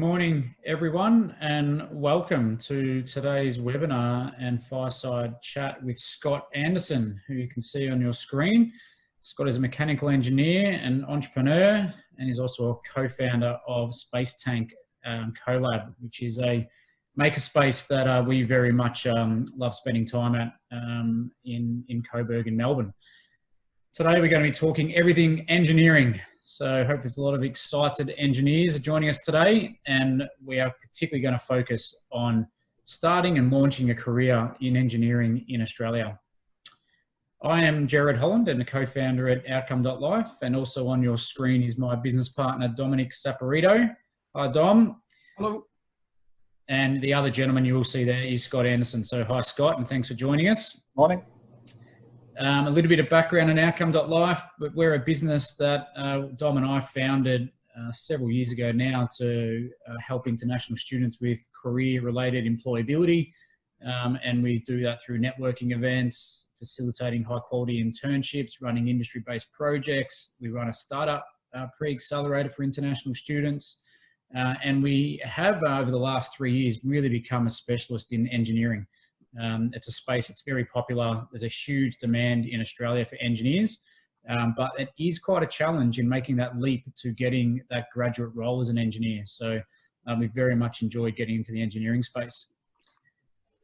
morning, everyone, and welcome to today's webinar and fireside chat with Scott Anderson, who you can see on your screen. Scott is a mechanical engineer and entrepreneur, and is also a co-founder of Space Tank CoLab, which is a makerspace that we very much love spending time at in Coburg in Melbourne. Today we're going to be talking everything engineering. So I hope there's a lot of excited engineers joining us today, and we are particularly going to focus on starting and launching a career in engineering in Australia. I am Jared Holland and a co-founder at Outcome.Life, and also on your screen is my business partner, Dominic Saporito. Hi, Dom. Hello. And the other gentleman you will see there is Scott Anderson. So hi, Scott, and thanks for joining us. Morning. A little bit of background on Outcome.Life, but we're a business that Dom and I founded several years ago now to help international students with career-related employability. And we do that through networking events, facilitating high-quality internships, running industry-based projects. We run a startup pre-accelerator for international students. And we have, over the last 3 years, really become a specialist in engineering. It's a space that's very popular. There's a huge demand in Australia for engineers, but it is quite a challenge in making that leap to getting that graduate role as an engineer. So we very much enjoyed getting into the engineering space.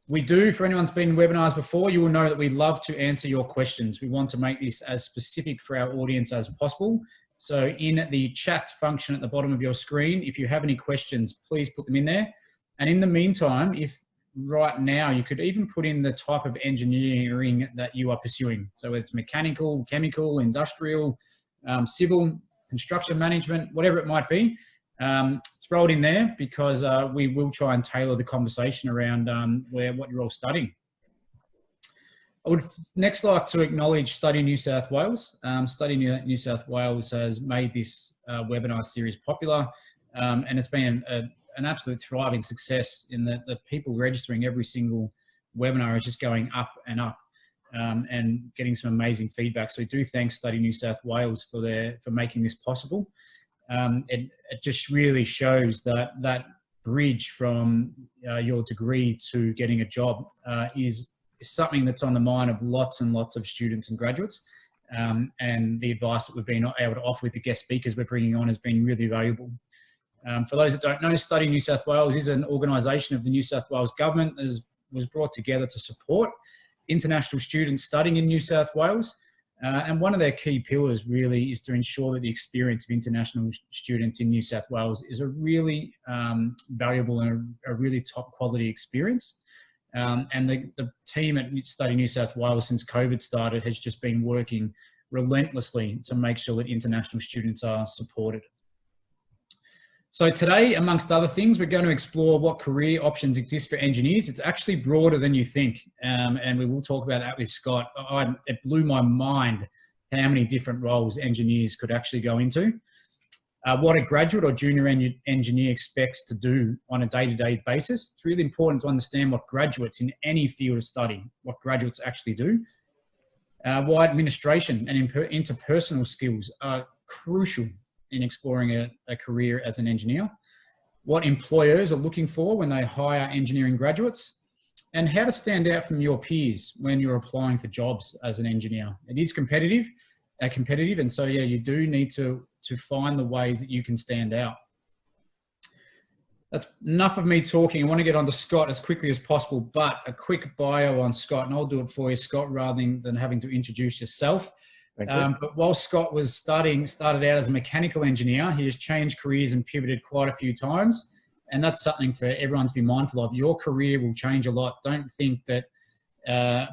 We do, for anyone who's been in webinars before, you will know that we love to answer your questions. We want to make this as specific for our audience as possible. So in the chat function at the bottom of your screen, if you have any questions, please put them in there. And in the meantime, if right now you could even put in the type of engineering that you are pursuing. So it's mechanical, chemical, industrial, civil, construction management, whatever it might be, throw it in there, because we will try and tailor the conversation around what you're all studying. I would next like to acknowledge Study New South Wales. Study New South Wales has made this webinar series popular, and it's been an absolute thriving success in that the people registering every single webinar is just going up and up, and getting some amazing feedback. So we do thank Study New South Wales for making this possible. It just really shows that bridge from your degree to getting a job is something that's on the mind of lots and lots of students and graduates. And the advice that we've been able to offer with the guest speakers we're bringing on has been really valuable. For those that don't know, Study New South Wales is an organisation of the New South Wales government that was brought together to support international students studying in New South Wales. And one of their key pillars really is to ensure that the experience of international students in New South Wales is a really valuable and a really top quality experience. And the team at Study New South Wales, since COVID started, has just been working relentlessly to make sure that international students are supported. So today, amongst other things, we're going to explore what career options exist for engineers. It's actually broader than you think, and we will talk about that with Scott. It blew my mind how many different roles engineers could actually go into. What a graduate or junior engineer expects to do on a day-to-day basis. It's really important to understand what graduates in any field of study, what graduates actually do. Why administration and interpersonal skills are crucial in exploring a career as an engineer, what employers are looking for when they hire engineering graduates, and how to stand out from your peers when you're applying for jobs as an engineer. It is competitive, and so yeah, you do need to find the ways that you can stand out. That's enough of me talking. I want to get on to Scott as quickly as possible, but a quick bio on Scott, and I'll do it for you, Scott, rather than having to introduce yourself. But while Scott was started out as a mechanical engineer, he has changed careers and pivoted quite a few times. And that's something for everyone to be mindful of. Your career will change a lot. Don't think that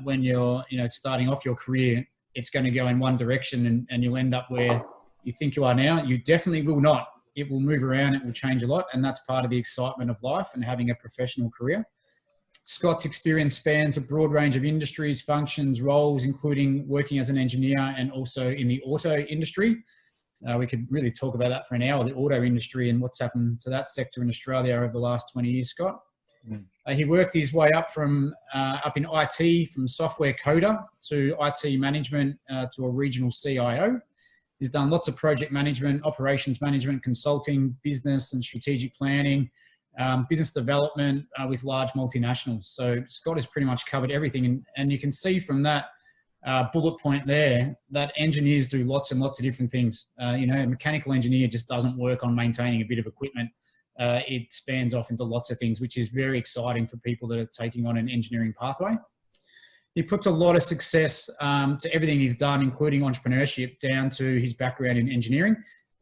when you're starting off your career, it's going to go in one direction and you'll end up where you think you are now. You definitely will not. It will move around. It will change a lot. And that's part of the excitement of life and having a professional career. Scott's experience spans a broad range of industries, functions, roles, including working as an engineer and also in the auto industry. We could really talk about that for an hour, the auto industry and what's happened to that sector in Australia over the last 20 years, Scott. He worked his way up up in IT, from software coder to IT management to a regional CIO. He's done lots of project management, operations management, consulting, business and strategic planning, business development with large multinationals. So Scott has pretty much covered everything. And you can see from that bullet point there that engineers do lots and lots of different things. You know, a mechanical engineer just doesn't work on maintaining a bit of equipment. It spans off into lots of things, which is very exciting for people that are taking on an engineering pathway. He puts a lot of success to everything he's done, including entrepreneurship, down to his background in engineering.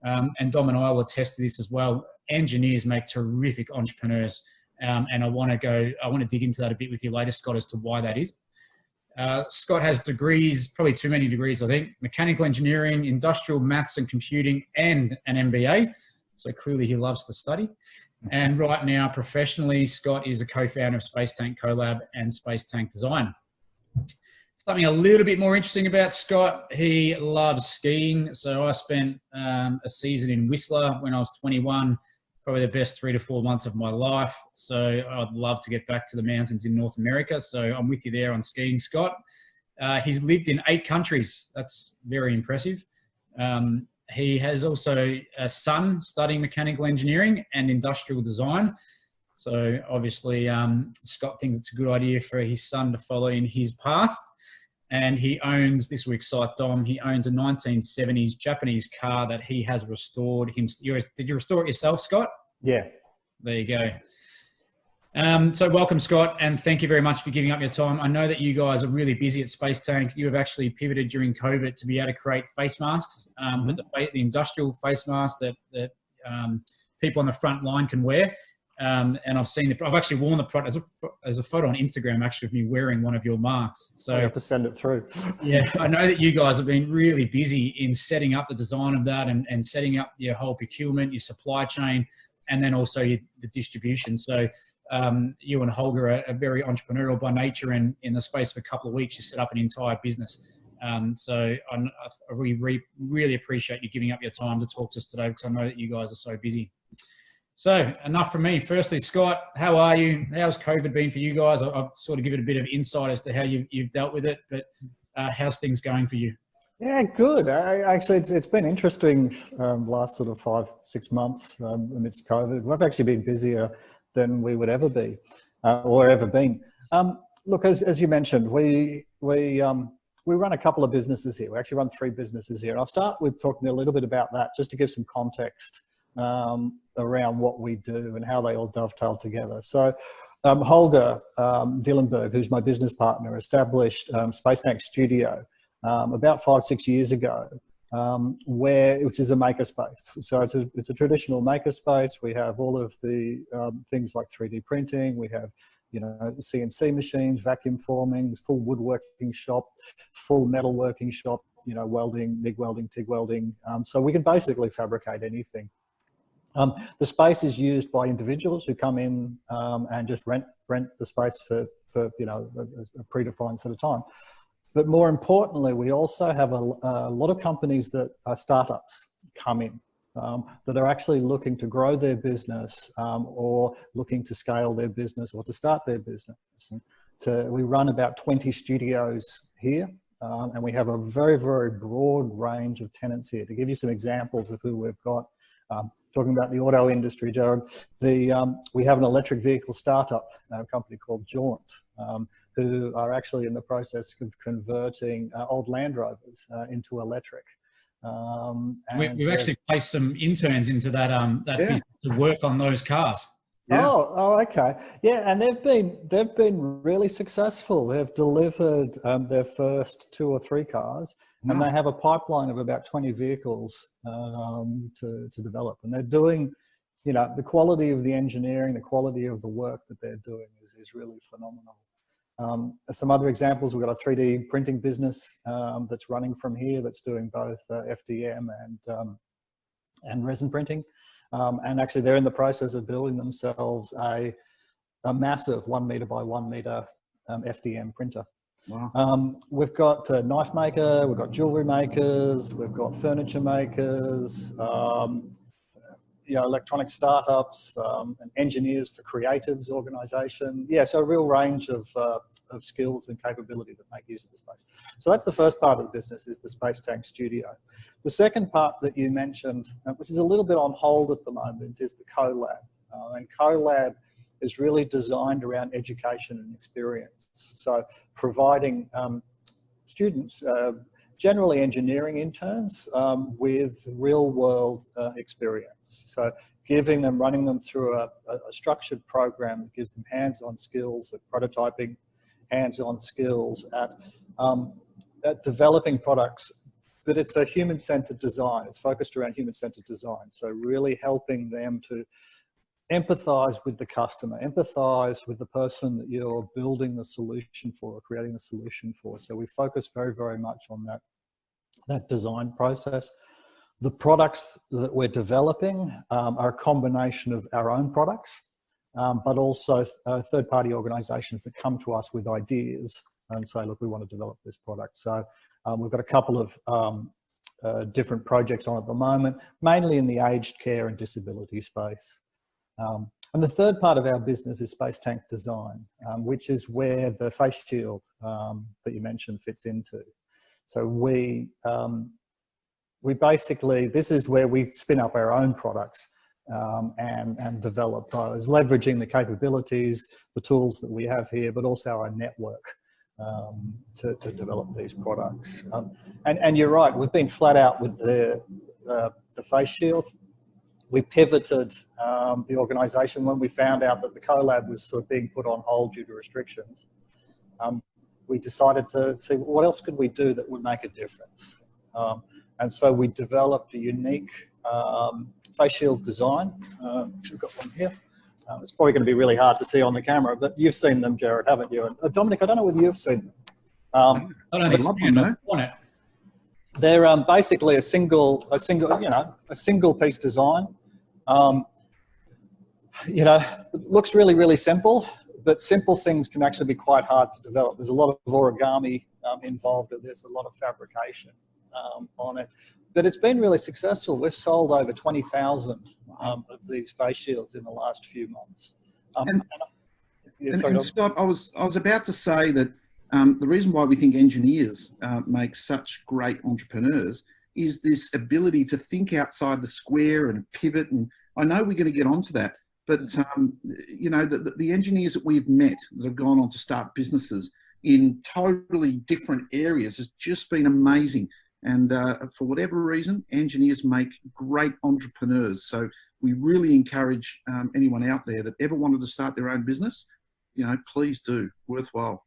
And Dom and I will attest to this as well. Engineers make terrific entrepreneurs. And I want to dig into that a bit with you later, Scott, as to why that is. Scott has degrees, probably too many degrees, I think, mechanical engineering, industrial maths and computing, and an MBA. So clearly he loves to study. And right now, professionally, Scott is a co-founder of Space Tank CoLab and Space Tank Design. Something a little bit more interesting about Scott, he loves skiing. So I spent a season in Whistler when I was 21, probably the best 3 to 4 months of my life. So I'd love to get back to the mountains in North America. So I'm with you there on skiing, Scott. He's lived in 8 countries. That's very impressive. He has also a son studying mechanical engineering and industrial design. So obviously, Scott thinks it's a good idea for his son to follow in his path. And he owns, this will excite Dom, he owns a 1970s Japanese car that he has restored. Did you restore it yourself, Scott? Yeah. There you go. So welcome, Scott, and thank you very much for giving up your time. I know that you guys are really busy at Space Tank. You have actually pivoted during COVID to be able to create face masks, but the industrial face mask that people on the front line can wear. And I've seen it. I've actually worn the product. There's a photo on Instagram actually of me wearing one of your masks. So you have to send it through. Yeah, I know that you guys have been really busy in setting up the design of that and setting up your whole procurement, your supply chain, and then also the distribution. So you and Holger are very entrepreneurial by nature, and in the space of a couple of weeks, you set up an entire business. So we really appreciate you giving up your time to talk to us today, because I know that you guys are so busy. So enough from me. Firstly, Scott, how are you? How's COVID been for you guys? I'll sort of give it a bit of insight as to how you've dealt with it, but how's things going for you? Yeah, good. Actually, it's been interesting last sort of 5-6 months amidst COVID. We've actually been busier than we would ever be or ever been. Look, as you mentioned, we run a couple of businesses here. We actually run 3 businesses here. And I'll start with talking a little bit about that, just to give some context around what we do and how they all dovetail together. So Holger Dillenberg, who's my business partner, established Space Tank Studio about 5-6 years ago, which is a makerspace. So it's a traditional makerspace. We have all of the things like 3D printing. We have, you know, CNC machines, vacuum forming, full woodworking shop, full metalworking shop, you know, welding, MIG welding, TIG welding. So we can basically fabricate anything. The space is used by individuals who come in and just rent the space for you know, a predefined set of time. But more importantly, we also have a lot of companies that are startups come in that are actually looking to grow their business or looking to scale their business or to start their business. We run about 20 studios here. And we have a very, very broad range of tenants here. To give you some examples of who we've got, talking about the auto industry, Jared, we have an electric vehicle startup company called Jaunt, who are actually in the process of converting old Land Rovers into electric. We've actually placed some interns into that business to work on those cars. Yeah. Oh, okay. Yeah, and they've been really successful. They've delivered their first 2 or 3 cars, and they have a pipeline of about 20 vehicles to develop. And they're doing, you know, the quality of the engineering, the quality of the work that they're doing is really phenomenal. Some other examples, we've got a 3D printing business that's running from here that's doing both FDM and resin printing. And actually they're in the process of building themselves a massive 1 meter by 1 meter FDM printer. Wow. We've got a knife maker, we've got jewelry makers, we've got furniture makers, you know, electronic startups, and engineers for creatives organization. Yeah, so a real range of of skills and capability that make use of the space. So that's the first part of the business, is the Space Tank Studio. The second part that you mentioned, which is a little bit on hold at the moment, is the CoLab. And CoLab is really designed around education and experience. So providing students, generally engineering interns, with real world experience. So running them through a structured program that gives them hands-on skills at prototyping, hands-on skills at developing products. But it's a human-centered design. It's focused around human-centered design. So really helping them to empathize with the customer, empathize with the person that you're building the solution for or creating the solution for. So we focus very, very much on that design process. The products that we're developing are a combination of our own products, but also third-party organizations that come to us with ideas and say, look, we want to develop this product. So we've got a couple of different projects on at the moment, mainly in the aged care and disability space. And the third part of our business is Space Tank Design, which is where the face shield that you mentioned fits into. So we basically, this is where we spin up our own products and develop those, leveraging the capabilities, the tools that we have here, but also our network to develop these products. And you're right, we've been flat out with the face shield. We pivoted the organisation when we found out that the CoLab was sort of being put on hold due to restrictions. We decided to see what else could we do that would make a difference. And so we developed a unique face shield design. We've got one here. It's probably going to be really hard to see on the camera, but you've seen them, Jared, haven't you? And Dominic, I don't know whether you've seen them. I don't think so. On it. They're basically a single piece design. It looks really, really simple, but simple things can actually be quite hard to develop. There's a lot of origami involved in this, a lot of fabrication on it, but it's been really successful. We've sold over 20,000 of these face shields in the last few months. Scott, I was about to say that the reason why we think engineers make such great entrepreneurs is this ability to think outside the square and pivot. And I know we're going to get onto that, but the engineers that we've met that have gone on to start businesses in totally different areas has just been amazing. And for whatever reason, engineers make great entrepreneurs. So we really encourage anyone out there that ever wanted to start their own business, please do. Worthwhile.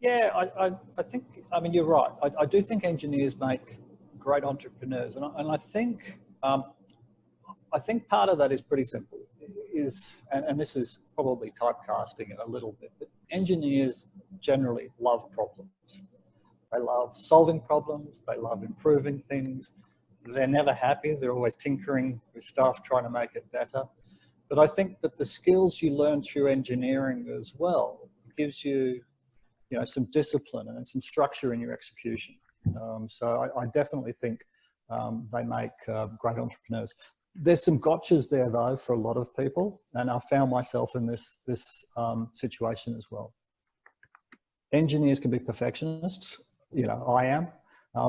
Yeah, I think, you're right. I do think engineers make great entrepreneurs. And I think part of that is pretty simple. And this is probably typecasting it a little bit, but engineers generally love problems. They love solving problems. They love improving things. They're never happy. They're always tinkering with stuff, trying to make it better. But I think that the skills you learn through engineering as well gives you, some discipline and some structure in your execution. So I definitely think they make great entrepreneurs. There's some gotchas there though for a lot of people, and I found myself in this situation as well. Engineers can be perfectionists. I am,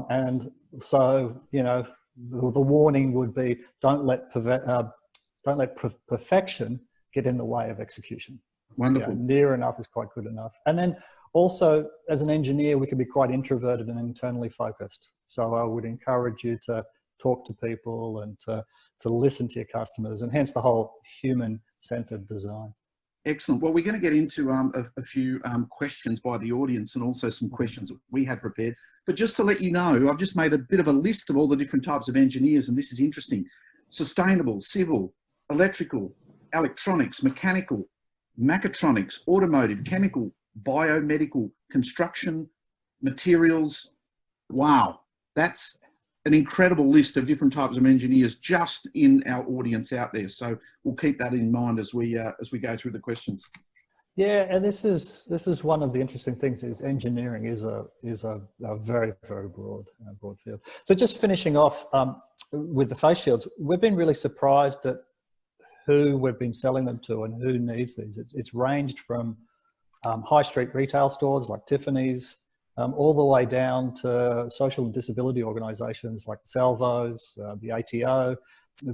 and so the warning would be don't let perfection get in the way of execution. Wonderful. Near enough is quite good enough. And then also, as an engineer, we can be quite introverted and internally focused. So I would encourage you to talk to people and to listen to your customers, and hence the whole human-centered design. Excellent. Well, we're going to get into a few questions by the audience and also some questions that we had prepared. But just to let you know, I've just made a bit of a list of all the different types of engineers, and this is interesting. Sustainable, civil, electrical, electronics, mechanical, mechatronics, automotive, chemical, biomedical, construction, materials. Wow, that's an incredible list of different types of engineers just in our audience out there. So we'll keep that in mind as we go through the questions. Yeah, and this is one of the interesting things is engineering is a very, very broad field. So just finishing off with the face shields, we've been really surprised at who we've been selling them to and who needs these. It's ranged from high street retail stores like Tiffany's, all the way down to social and disability organisations like Salvos, the ATO,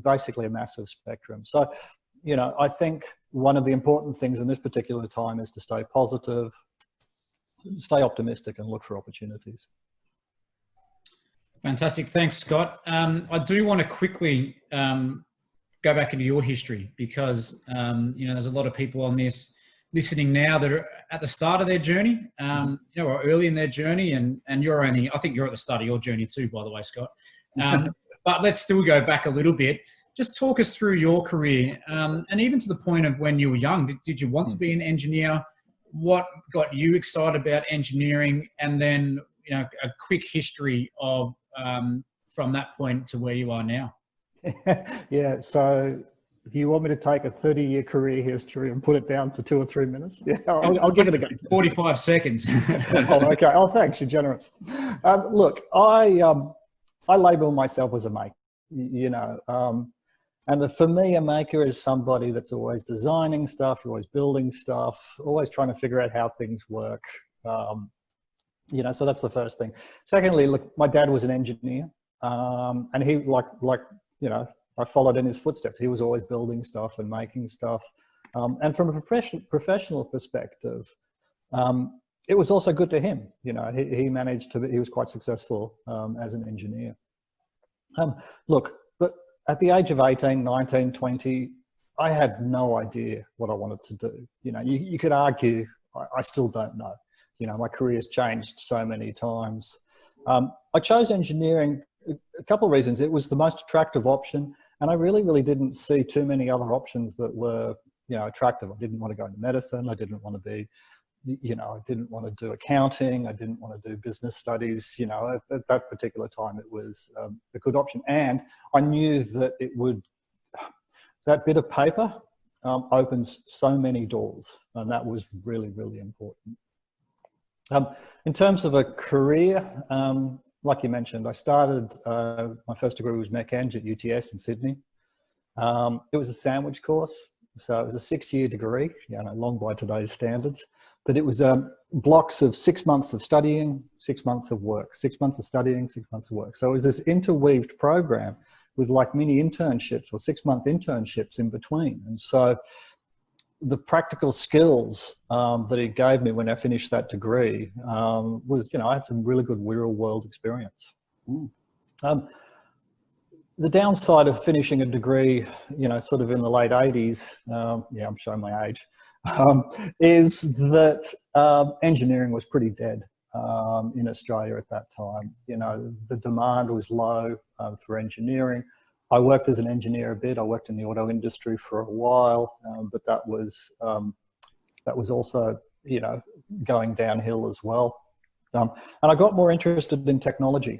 basically a massive spectrum. So, you know, I think one of the important things in this particular time is to stay positive, stay optimistic, and look for opportunities. Fantastic. Thanks, Scott. I do want to quickly go back into your history because, you know, there's a lot of people on this listening now that are at the start of their journey, you know, or early in their journey, and you're only, I think you're at the start of your journey too, by the way, Scott. But let's still go back a little bit. Just talk us through your career, and even to the point of when you were young. Did you want to be an engineer? What got you excited about engineering? And then, you know, a quick history of from that point to where you are now. Yeah, so do you want me to take a 30-year career history and put it down to 2 or 3 minutes? Yeah, I'll give it a go. 45 seconds. Oh, okay. Oh, thanks. You're generous. Look, I label myself as a maker, you know, and for me, a maker is somebody that's always designing stuff, always building stuff, always trying to figure out how things work. You know, so that's the first thing. Secondly, look, my dad was an engineer, and he like, you know, I followed in his footsteps. He was always building stuff and making stuff. And from a professional perspective, it was also good to him. You know, he managed to, he was quite successful as an engineer. Look, but at the age of 18, 19, 20, I had no idea what I wanted to do. You know, you could argue, I still don't know. You know, my career's changed so many times. I chose engineering a couple of reasons. It was the most attractive option, and I really didn't see too many other options that were, you know, attractive. I didn't want to go into medicine. I didn't want to be, you know, I didn't want to do accounting. I didn't want to do business studies. You know, at that particular time, it was a good option. And I knew that it would, that bit of paper opens so many doors, and that was really important. In terms of a career, like you mentioned, I started, my first degree was Mech Eng at UTS in Sydney. It was a sandwich course, so it was a 6-year degree, you know, long by today's standards, but it was blocks of 6 months of studying, 6 months of work, 6 months of studying, 6 months of work. So it was this interweaved program with like mini internships or 6-month internships in between. And so the practical skills that it gave me when I finished that degree was, you know, I had some really good real world experience. The downside of finishing a degree, you know, sort of in the late 80s, yeah, I'm showing my age, is that engineering was pretty dead in Australia at that time. You know, the demand was low for engineering. I worked as an engineer a bit. I worked in the auto industry for a while, but that was also, you know, going downhill as well. And I got more interested in technology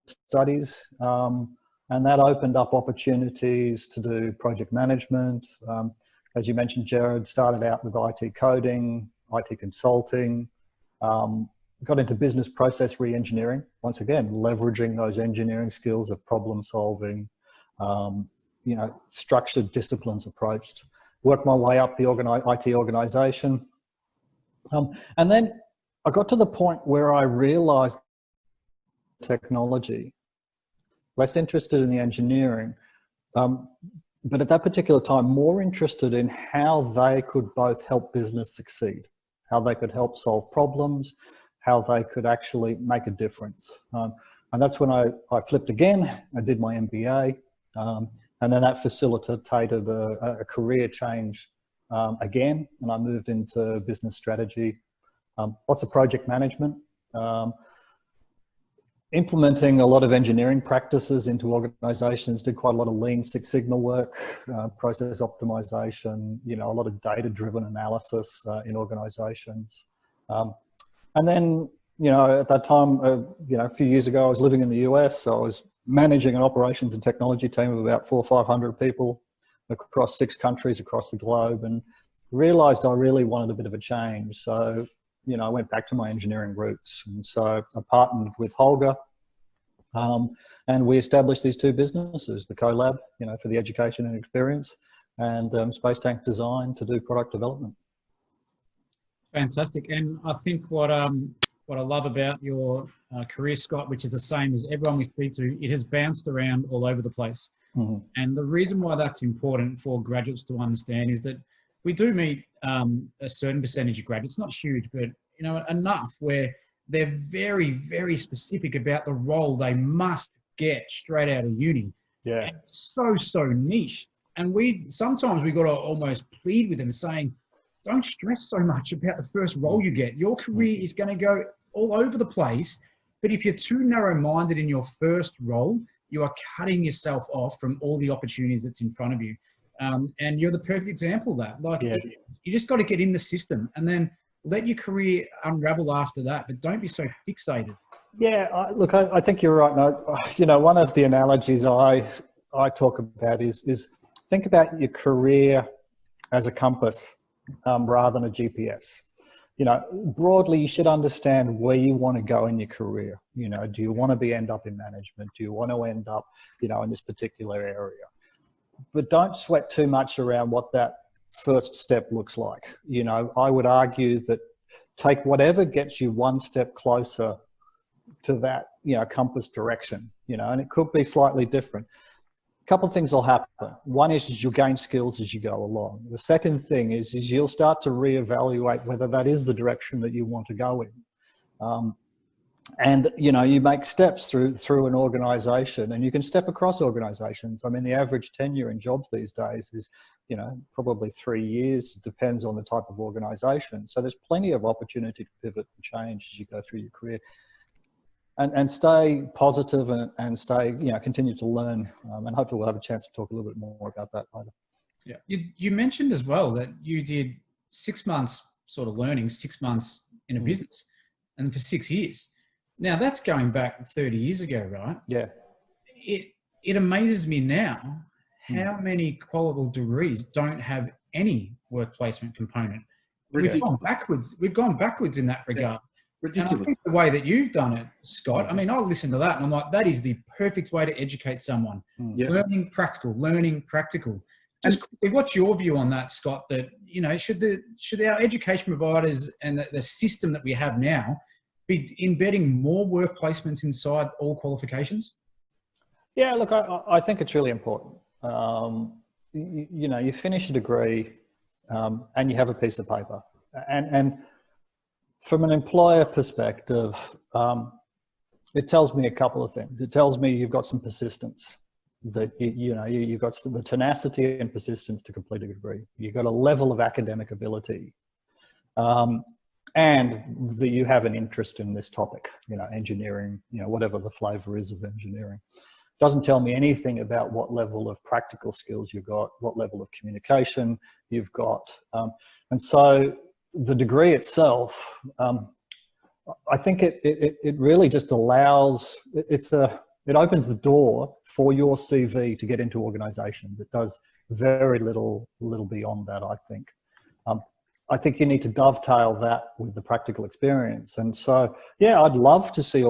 studies, and that opened up opportunities to do project management. As you mentioned, Jared, started out with IT coding, IT consulting, got into business process re-engineering, once again, leveraging those engineering skills of problem solving, you know, structured disciplines approached, worked my way up the IT organization. And then I got to the point where I realized technology, less interested in the engineering, but at that particular time, more interested in how they could both help business succeed, how they could help solve problems, how they could actually make a difference. And that's when I flipped again. I did my MBA, and then that facilitated a career change again, and I moved into business strategy, lots of project management, implementing a lot of engineering practices into organizations, did quite a lot of Lean Six Sigma work, process optimization, you know, a lot of data-driven analysis in organizations. And then, you know, at that time, you know, a few years ago, I was living in the US, so I was managing an operations and technology team of about 400 or 500 people across 6 countries across the globe, and realized I really wanted a bit of a change. So, you know, I went back to my engineering roots. And so I partnered with Holger, and we established these 2 businesses, the CoLab, you know, for the education and experience, and Space Tank Design to do product development. Fantastic. And I think what I love about your career, Scott, which is the same as everyone we speak to, it has bounced around all over the place. Mm-hmm. And the reason why that's important for graduates to understand is that we do meet a certain percentage of graduates, not huge, but enough where they're very, very specific about the role they must get straight out of uni. Yeah. And so niche. And sometimes we got to almost plead with them saying, don't stress so much about the first role you get. Your career is going to go all over the place. But if you're too narrow-minded in your first role, you are cutting yourself off from all the opportunities that's in front of you. And you're the perfect example of that. Like, you just got to get in the system and then let your career unravel after that. But don't be so fixated. Yeah, look, I think you're right. No, one of the analogies I talk about is think about your career as a compass rather than a GPS. Broadly, you should understand where you want to go in your career. Do you want to end up in management? Do you want to end up, in this particular area? But don't sweat too much around what that first step looks like. I would argue that take whatever gets you one step closer to that, compass direction, and it could be slightly different. A couple of things will happen. One is you'll gain skills as you go along. The second thing is you'll start to reevaluate whether that is the direction that you want to go in. And you make steps through an organization, and you can step across organizations. I mean, the average tenure in jobs these days is, probably 3 years. It depends on the type of organization. So there's plenty of opportunity to pivot and change as you go through your career. And stay positive and stay, continue to learn. And hopefully we'll have a chance to talk a little bit more about that later. Yeah. You mentioned as well that you did 6 months sort of learning, 6 months in a business, and for 6 years. Now that's going back 30 years ago, right? Yeah. It amazes me now how many qualified degrees don't have any work placement component. We've gone backwards. We've gone backwards in that regard. Ridiculous. And I think the way that you've done it, Scott, I mean, I listen to that and I'm like, that is the perfect way to educate someone. Yeah. Learning practical. Just quickly, what's your view on that, Scott? That, should our education providers and the system that we have now be embedding more work placements inside all qualifications? Yeah, look, I think it's really important. You finish a degree and you have a piece of paper. And from an employer perspective, it tells me a couple of things. It tells me you've got some persistence, that you've got the tenacity and persistence to complete a degree. You've got a level of academic ability, and that you have an interest in this topic, engineering, whatever the flavor is of engineering. Doesn't tell me anything about what level of practical skills you've got, what level of communication you've got. And so the degree itself, I think it really just allows, it opens the door for your CV to get into organizations. It does very little beyond that, I think. I think you need to dovetail that with the practical experience. And so, yeah, I'd love to see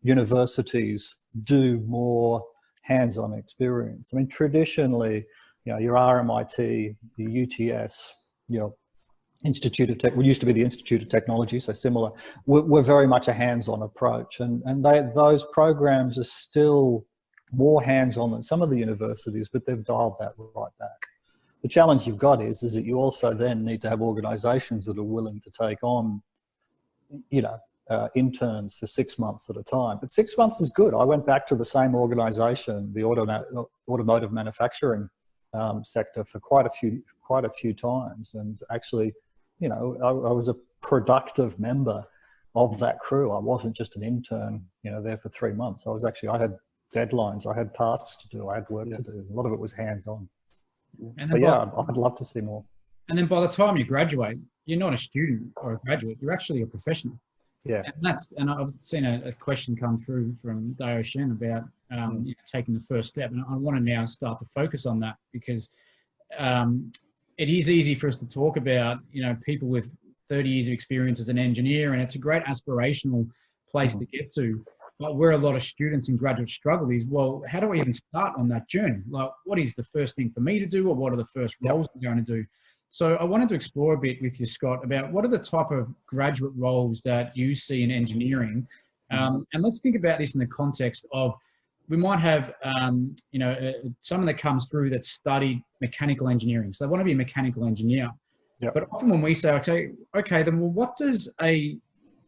universities do more hands-on experience. I mean, traditionally, your RMIT, your UTS, your Institute of Tech, we used to be the Institute of Technology, so similar. We're very much a hands-on approach, and those programs are still more hands-on than some of the universities, but they've dialed that right back. The challenge you've got is that you also then need to have organisations that are willing to take on, interns for 6 months at a time. But 6 months is good. I went back to the same organisation, the automotive manufacturing sector, for quite a few times, and actually, I was a productive member of that crew. I wasn't just an intern, there for 3 months. I had deadlines, I had tasks to do, I had work to do. A lot of it was hands-on. So I'd love to see more. And then by the time you graduate, you're not a student or a graduate, you're actually a professional. Yeah. And I've seen a question come through from Dayo Shen about taking the first step. And I want to now start to focus on that, because it is easy for us to talk about, people with 30 years of experience as an engineer, and it's a great aspirational place to get to. But where a lot of students and graduates struggle is, well, how do I even start on that journey? Like, what is the first thing for me to do, or what are the first roles I'm going to do? So I wanted to explore a bit with you, Scott, about what are the type of graduate roles that you see in engineering. And let's think about this in the context of, we might have, someone that comes through that studied mechanical engineering. So they want to be a mechanical engineer. Yep. But often when we say, okay, then well, what does a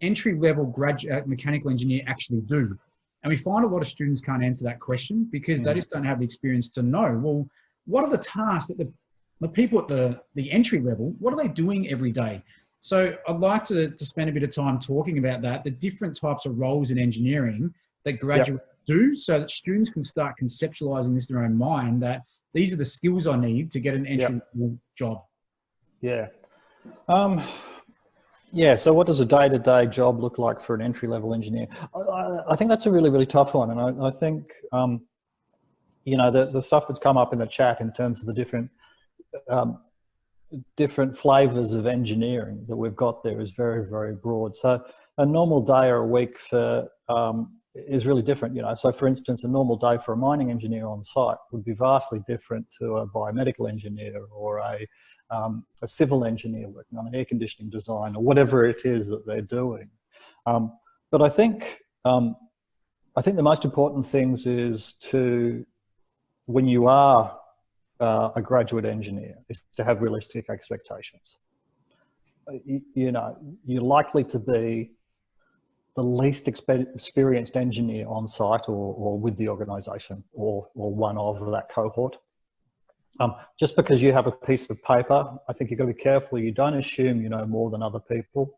entry-level graduate mechanical engineer actually do? And we find a lot of students can't answer that question because they just don't have the experience to know, well, what are the tasks that the people at the entry level, what are they doing every day? So I'd like to spend a bit of time talking about that, the different types of roles in engineering that graduates do, so that students can start conceptualizing this in their own mind, that these are the skills I need to get an entry-level job. Yeah. So what does a day-to-day job look like for an entry-level engineer? I think that's a really, really tough one. And I think, the stuff that's come up in the chat in terms of the different flavors of engineering that we've got there is very, very broad. So a normal day or a week is really different, So for instance, a normal day for a mining engineer on site would be vastly different to a biomedical engineer or a civil engineer working on an air conditioning design or whatever it is that they're doing. But I think the most important things is when you are a graduate engineer, is to have realistic expectations. You're likely to be the least experienced engineer on site or with the organisation or one of that cohort. Just because you have a piece of paper, I think you've got to be careful. You don't assume you know more than other people,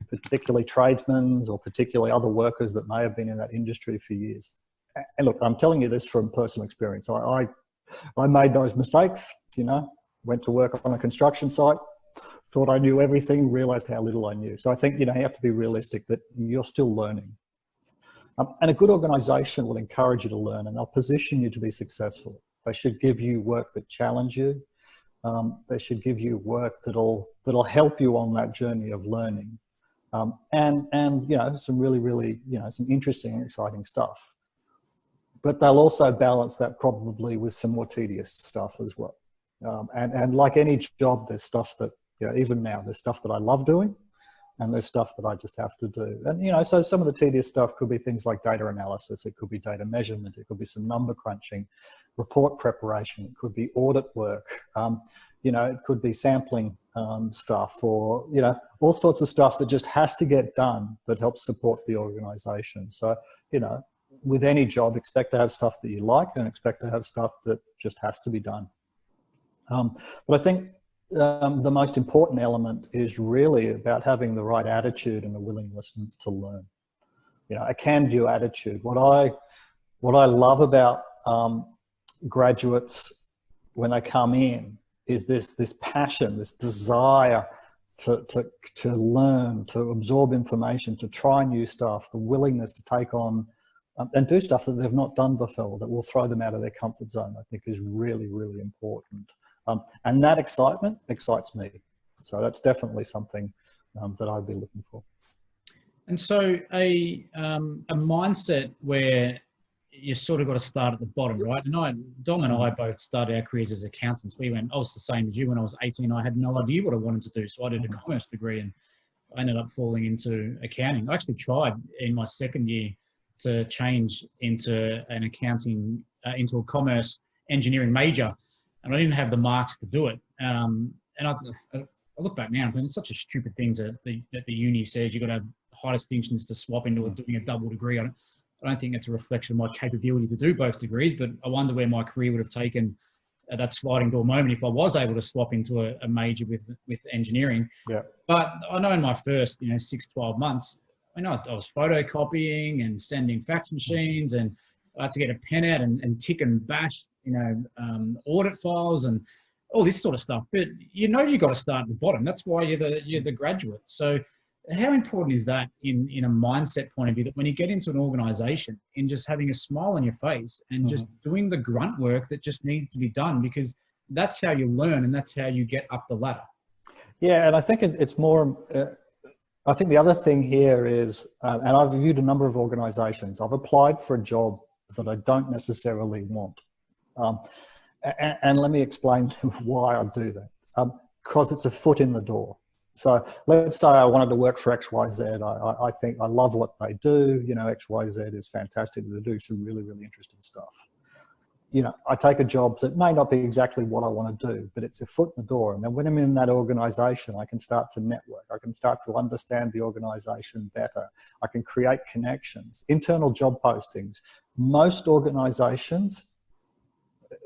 particularly tradesmen or particularly other workers that may have been in that industry for years. And look, I'm telling you this from personal experience. I made those mistakes, went to work on a construction site, thought I knew everything, realized how little I knew. So I think, you have to be realistic that you're still learning. And a good organization will encourage you to learn and they'll position you to be successful. They should give you work that challenge you. They should give you work that'll help you on that journey of learning. And some really, really, some interesting and exciting stuff. But they'll also balance that probably with some more tedious stuff as well. And like any job, there's stuff that, even now, there's stuff that I love doing and there's stuff that I just have to do. And, so some of the tedious stuff could be things like data analysis. It could be data measurement. It could be some number crunching, report preparation. It could be audit work. It could be sampling stuff or, all sorts of stuff that just has to get done that helps support the organization. So, with any job, expect to have stuff that you like and expect to have stuff that just has to be done. But I think the most important element is really about having the right attitude and the willingness to learn. A can-do attitude. What I love about graduates when they come in is this passion, this desire to learn, to absorb information, to try new stuff, the willingness to take on and do stuff that they've not done before that will throw them out of their comfort zone, I think is really, really important. And that excitement excites me. So that's definitely something that I'd be looking for. And so a mindset where you sort of got to start at the bottom, right? And Dom and I both started our careers as accountants. I was the same as you when I was 18. I had no idea what I wanted to do. So I did a commerce degree and I ended up falling into accounting. I actually tried in my second year to change into an accounting, into a commerce engineering major. And I didn't have the marks to do it. And I look back now and think it's such a stupid thing that the uni says you've got to have high distinctions to swap into doing a double degree. I don't think it's a reflection of my capability to do both degrees, but I wonder where my career would have taken that sliding door moment if I was able to swap into a major with engineering. Yeah. But I know in my first 6-12 months, I was photocopying and sending fax machines, and I had to get a pen out and tick and bash, audit files and all this sort of stuff. But you got to start at the bottom. That's why you're the graduate. So how important is that in a mindset point of view, that when you get into an organization, in just having a smile on your face and just doing the grunt work that just needs to be done, because that's how you learn and that's how you get up the ladder. Yeah, and I think it's more. I think the other thing here is, and I've reviewed a number of organizations. I've applied for a job that I don't necessarily want. And let me explain why I do that. because it's a foot in the door. So let's say I wanted to work for XYZ. I think I love what they do. You know, XYZ is fantastic. They do some really, really interesting stuff. You know, I take a job that may not be exactly what I want to do, but it's a foot in the door. And then when I'm in that organization, I can start to network. I can start to understand the organization better. I can create connections. Internal job postings. Most organizations,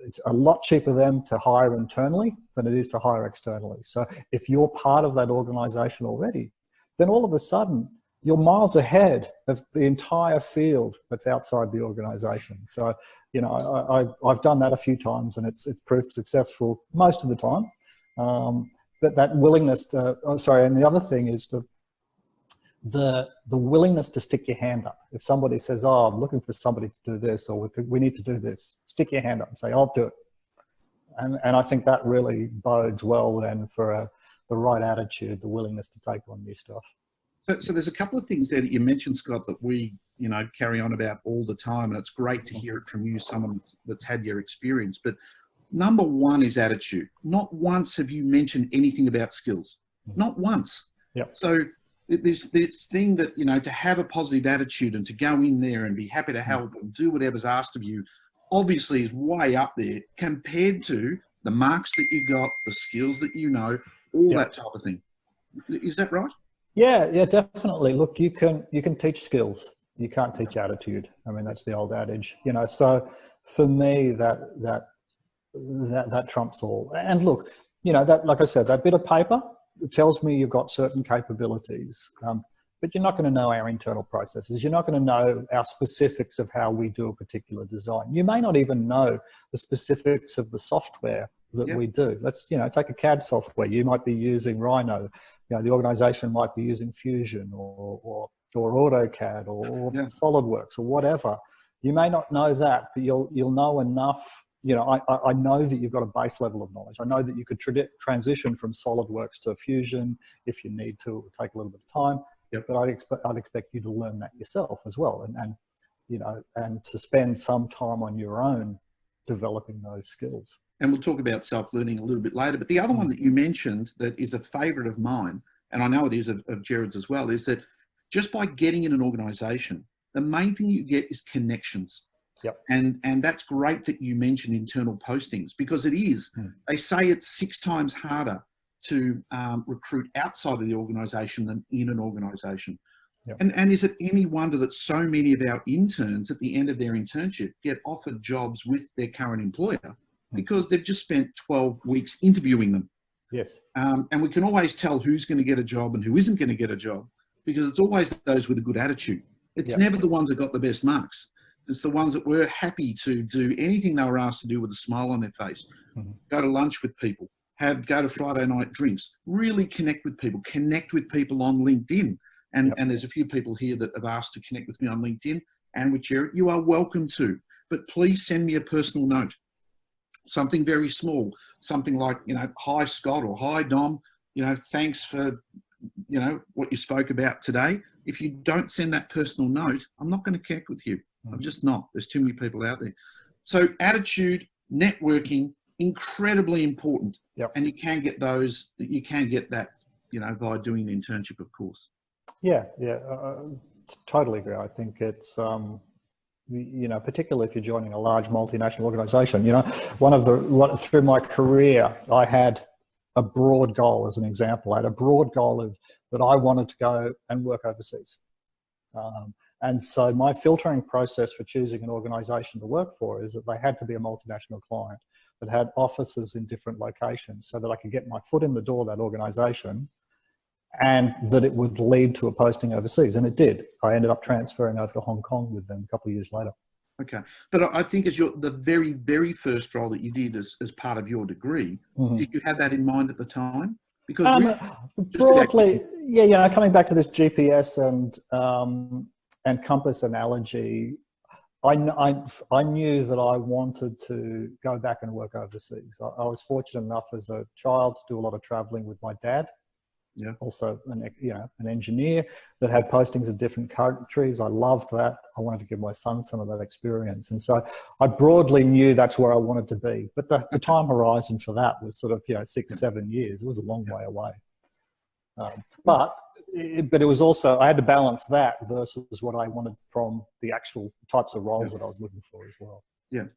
it's a lot cheaper them to hire internally than it is to hire externally. So if you're part of that organization already, then all of a sudden you're miles ahead of the entire field that's outside the organization. So, you know, I've done that a few times and it's proved successful most of the time. But that willingness to, and the other thing is the willingness to stick your hand up. If somebody says, oh, I'm looking for somebody to do this, or we need to do this, stick your hand up and say, I'll do it. And I think that really bodes well then for the right attitude, the willingness to take on new stuff. So there's a couple of things there that you mentioned, Scott, that we, you know, carry on about all the time, and it's great to hear it from you, someone that's had your experience. But number one is attitude. Not once have you mentioned anything about skills. Not once. Yep. So this thing that, you know, to have a positive attitude and to go in there and be happy to help and do whatever's asked of you, obviously is way up there compared to the marks that you got, the skills that you know, all that type of thing. Is that right? Yeah, definitely. Look, you can teach skills. You can't teach attitude. I mean, that's the old adage, you know. So for me, that trumps all. And look, you know, that, like I said, that bit of paper tells me you've got certain capabilities, but you're not going to know our internal processes. You're not going to know our specifics of how we do a particular design. You may not even know the specifics of the software that we do. Let's, you know, take a CAD software. You might be using Rhino. You know, the organization might be using Fusion or AutoCAD or SolidWorks or whatever. You may not know that, but you'll know enough. You know, I know that you've got a base level of knowledge. I know that you could transition from SolidWorks to Fusion if you need to. It would take a little bit of time, but I'd expect you to learn that yourself as well, and you know, and to spend some time on your own developing those skills. And we'll talk about self-learning a little bit later. But the other one that you mentioned that is a favourite of mine, and I know it is of Jared's as well, is that just by getting in an organisation, the main thing you get is connections. Yep. And that's great that you mentioned internal postings, because it is. They say it's 6 times harder to recruit outside of the organisation than in an organisation. Yep. And is it any wonder that so many of our interns at the end of their internship get offered jobs with their current employer because they've just spent 12 weeks interviewing them? Yes. And we can always tell who's going to get a job and who isn't going to get a job, because it's always those with a good attitude. It's never the ones that got the best marks. It's the ones that were happy to do anything they were asked to do with a smile on their face. Go to lunch with people, go to Friday night drinks, really connect with people on LinkedIn. And there's a few people here that have asked to connect with me on LinkedIn and with Jared. You are welcome to, but please send me a personal note. Something very small, something like, you know, hi Scott or hi Dom, you know, thanks for, you know, what you spoke about today. If you don't send that personal note, I'm not going to connect with you. I'm just not. There's too many people out there. So attitude, networking, incredibly important. And you can get that, you know, by doing the internship, of course. Totally agree. I think it's, you know, particularly if you're joining a large multinational organization, you know, through my career, I had a broad goal, as an example. I had a broad goal of that I wanted to go and work overseas. And so my filtering process for choosing an organization to work for is that they had to be a multinational client that had offices in different locations so that I could get my foot in the door of that organization, and that it would lead to a posting overseas. And it did. I ended up transferring over to Hong Kong with them a couple of years later. Okay. But I think as the very, very first role that you did as part of your degree, did you have that in mind at the time? Because broadly, you know, coming back to this GPS and compass analogy, I knew that I wanted to go back and work overseas. I was fortunate enough as a child to do a lot of traveling with my dad. Yeah. also an engineer that had postings in different countries. I loved that. I wanted to give my son some of that experience. And so I broadly knew that's where I wanted to be. But the time horizon for that was sort of, 6, 7 years. It was a long way away. But it was also, I had to balance that versus what I wanted from the actual types of roles that I was looking for as well. Yeah.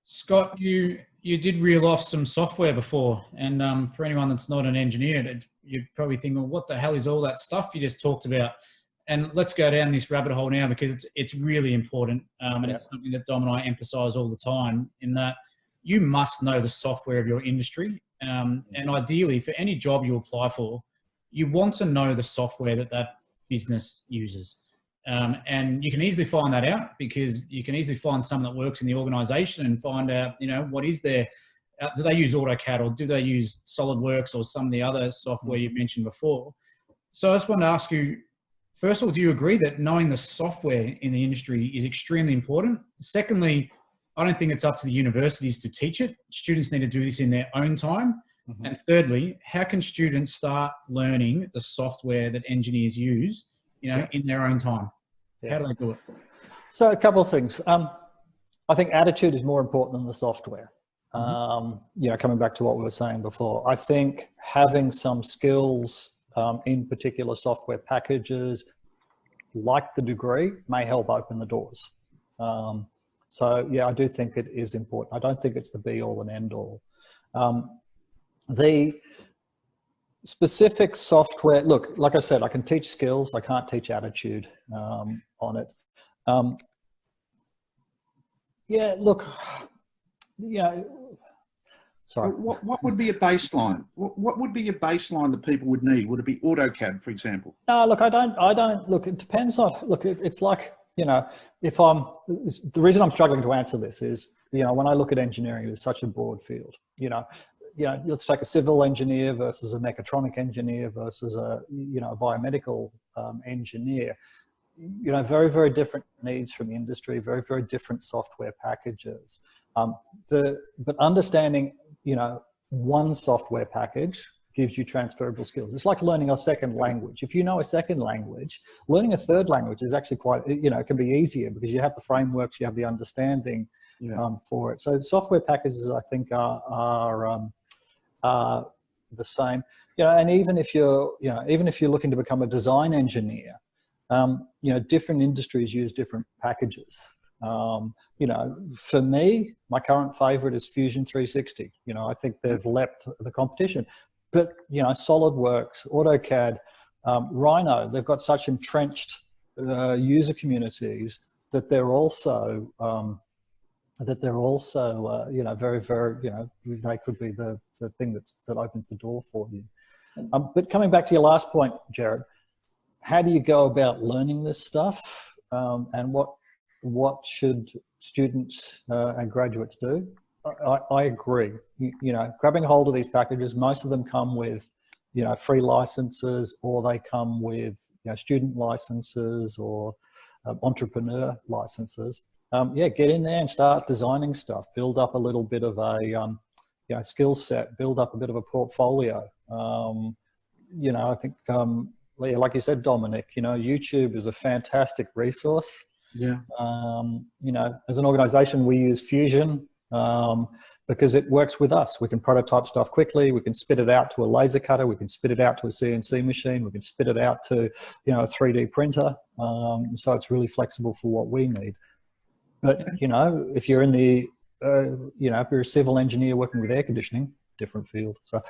Scott, you did reel off some software before, and for anyone that's not an engineer, you'd probably think, well, what the hell is all that stuff you just talked about? And let's go down this rabbit hole now, because it's really important, and it's something that Dom and I emphasize all the time, in that you must know the software of your industry, and ideally for any job you apply for, you want to know the software that business uses. And you can easily find that out, because you can easily find someone that works in the organization and find out, what is their, do they use AutoCAD, or do they use SolidWorks, or some of the other software you mentioned before? So I just wanted to ask you, first of all, do you agree that knowing the software in the industry is extremely important? Secondly, I don't think it's up to the universities to teach it. Students need to do this in their own time. Mm-hmm. And thirdly, how can students start learning the software that engineers use, in their own time? How do they do it? So a couple of things. I think attitude is more important than the software. Coming back to what we were saying before, I think having some skills in particular software packages, like the degree, may help open the doors. I do think it is important. I don't think it's the be all and end all. The specific software, look, like I said, I can teach skills. I can't teach attitude on it. Sorry. What would be a baseline? What would be a baseline that people would need? Would it be AutoCAD, for example? No, look, I don't, look, it depends on, look, it's like, if the reason I'm struggling to answer this is, when I look at engineering, it's such a broad field, let's take a civil engineer versus a mechatronic engineer versus a biomedical engineer. Very, very different needs from the industry, very, very different software packages. But understanding, one software package gives you transferable skills. It's like learning a second language. If you know a second language, learning a third language is actually quite, it can be easier, because you have the frameworks, you have the understanding for it. So software packages, I think, are the same. And even if you're looking to become a design engineer, different industries use different packages. For me, my current favorite is Fusion 360. I think they've leapt the competition. But, SolidWorks, AutoCAD, Rhino, they've got such entrenched user communities that they're also, very, very, they could be the thing that opens the door for you. But coming back to your last point, Jared, how do you go about learning this stuff, and what should students and graduates do? I agree. Grabbing hold of these packages, most of them come with, free licenses, or they come with, student licenses or entrepreneur licenses. Get in there and start designing stuff. Build up a little bit of a, skill set. Build up a bit of a portfolio. I think, like you said, Dominic, YouTube is a fantastic resource. Yeah. As an organization, we use Fusion because it works with us. We can prototype stuff quickly. We can spit it out to a laser cutter. We can spit it out to a CNC machine. We can spit it out to, a 3D printer. So it's really flexible for what we need. But, if you're in the, if you're a civil engineer working with air conditioning, different field. So,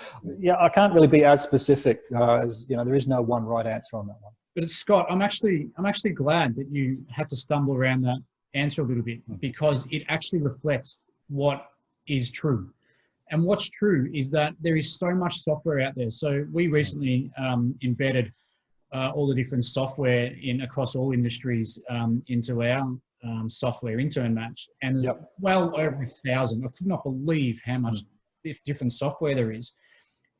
I can't really be as specific as, there is no one right answer on that one. But Scott, I'm actually glad that you had to stumble around that answer a little bit, because it actually reflects what is true. And what's true is that there is so much software out there. So we recently embedded all the different software across all industries into our software intern match, and well over 1,000. I could not believe how much different software there is.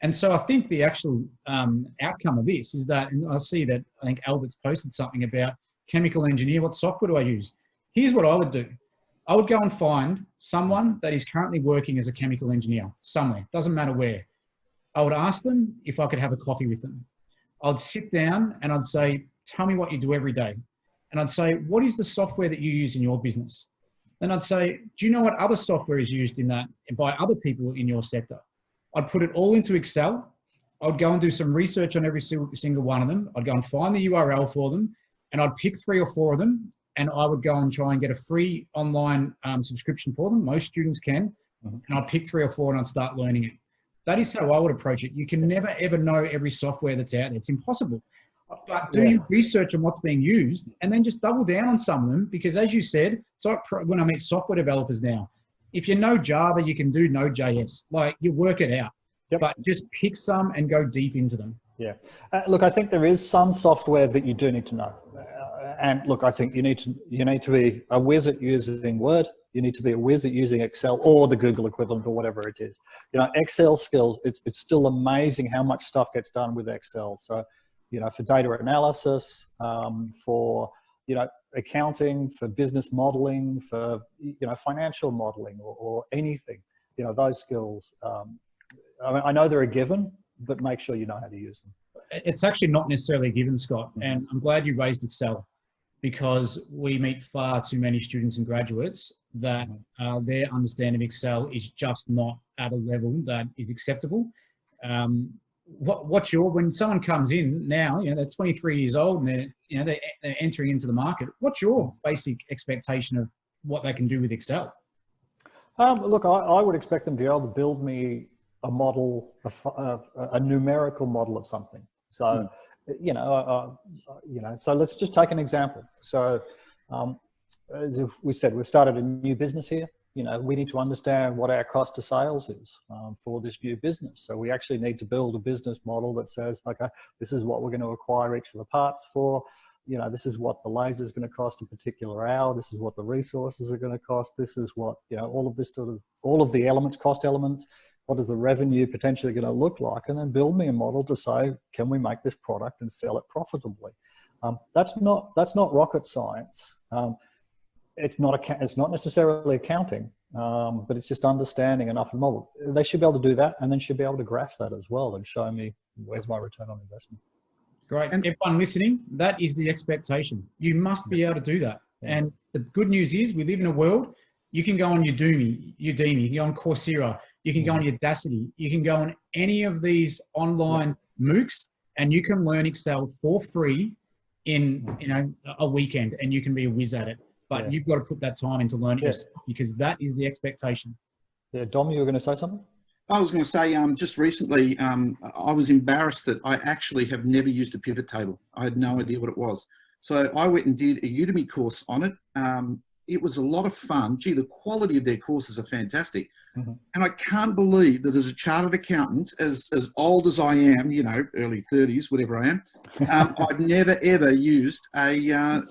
And so I think the actual outcome of this is that, and I see that, I think Albert's posted something about chemical engineer. What software do I use? Here's what I would do. I would go and find someone that is currently working as a chemical engineer somewhere, doesn't matter where. I would ask them if I could have a coffee with them. I'd sit down and I'd say, tell me what you do every day. And I'd say, what is the software that you use in your business? Then I'd say, do you know what other software is used in that by other people in your sector? I'd put it all into Excel. I'd go and do some research on every single one of them. I'd go and find the URL for them, and I'd pick 3 or 4 of them, and I would go and try and get a free online subscription for them. Most students can. And I'd pick 3 or 4 and I'd start learning it. That is how I would approach it. You can never, ever know every software that's out there. It's impossible. But do your research on what's being used and then just double down on some of them, because as you said, it's like when I meet software developers now, if you know Java, you can do Node.js. Like, you work it out. But just pick some and go deep into them. Yeah. Look, I think there is some software that you do need to know. And look, I think you need to be a whiz at using Word. You need to be a whiz at using Excel or the Google equivalent or whatever it is. You know, Excel skills, it's still amazing how much stuff gets done with Excel. So, you know, for data analysis, for, you know, accounting, for business modeling, for, you know, financial modeling or anything, you know, those skills, I mean, I know they're a given, but make sure you know how to use them. It's actually not necessarily a given, Scott. And I'm glad you raised Excel, because we meet far too many students and graduates that their understanding of Excel is just not at a level that is acceptable. When someone comes in now, you know, they're 23 years old and they're entering into the market, what's your basic expectation of what they can do with Excel? Look, I would expect them to be able to build me a model, a numerical model of something. So, so let's just take an example. So, as we said, we've started a new business here. You know, we need to understand what our cost of sales is for this new business. So we actually need to build a business model that says, okay, this is what we're going to acquire each of the parts for. You know, this is what the laser is going to cost a particular hour. This is what the resources are going to cost. This is what, you know, all of the elements, cost elements. What is the revenue potentially going to look like? And then build me a model to say, can we make this product and sell it profitably? That's not rocket science. It's not necessarily accounting, but it's just understanding enough of the model. They should be able to do that, and then should be able to graph that as well and show me where's my return on investment. Great. And everyone listening, that is the expectation. You must be able to do that. Yeah. And the good news is, we live in a world, you can go on Udemy, you can go on Coursera, you can go on Udacity, you can go on any of these online MOOCs, and you can learn Excel for free in, you know, a weekend, and you can be a whiz at it. But you've got to put that time into learning yourself, because that is the expectation. Yeah, Dom, you were going to say something? I was going to say, just recently, I was embarrassed that I actually have never used a pivot table. I had no idea what it was. So I went and did a Udemy course on it. It was a lot of fun. Gee, the quality of their courses are fantastic. And I can't believe that as a chartered accountant, as old as I am, you know, early 30s, whatever I am, I've never, ever used a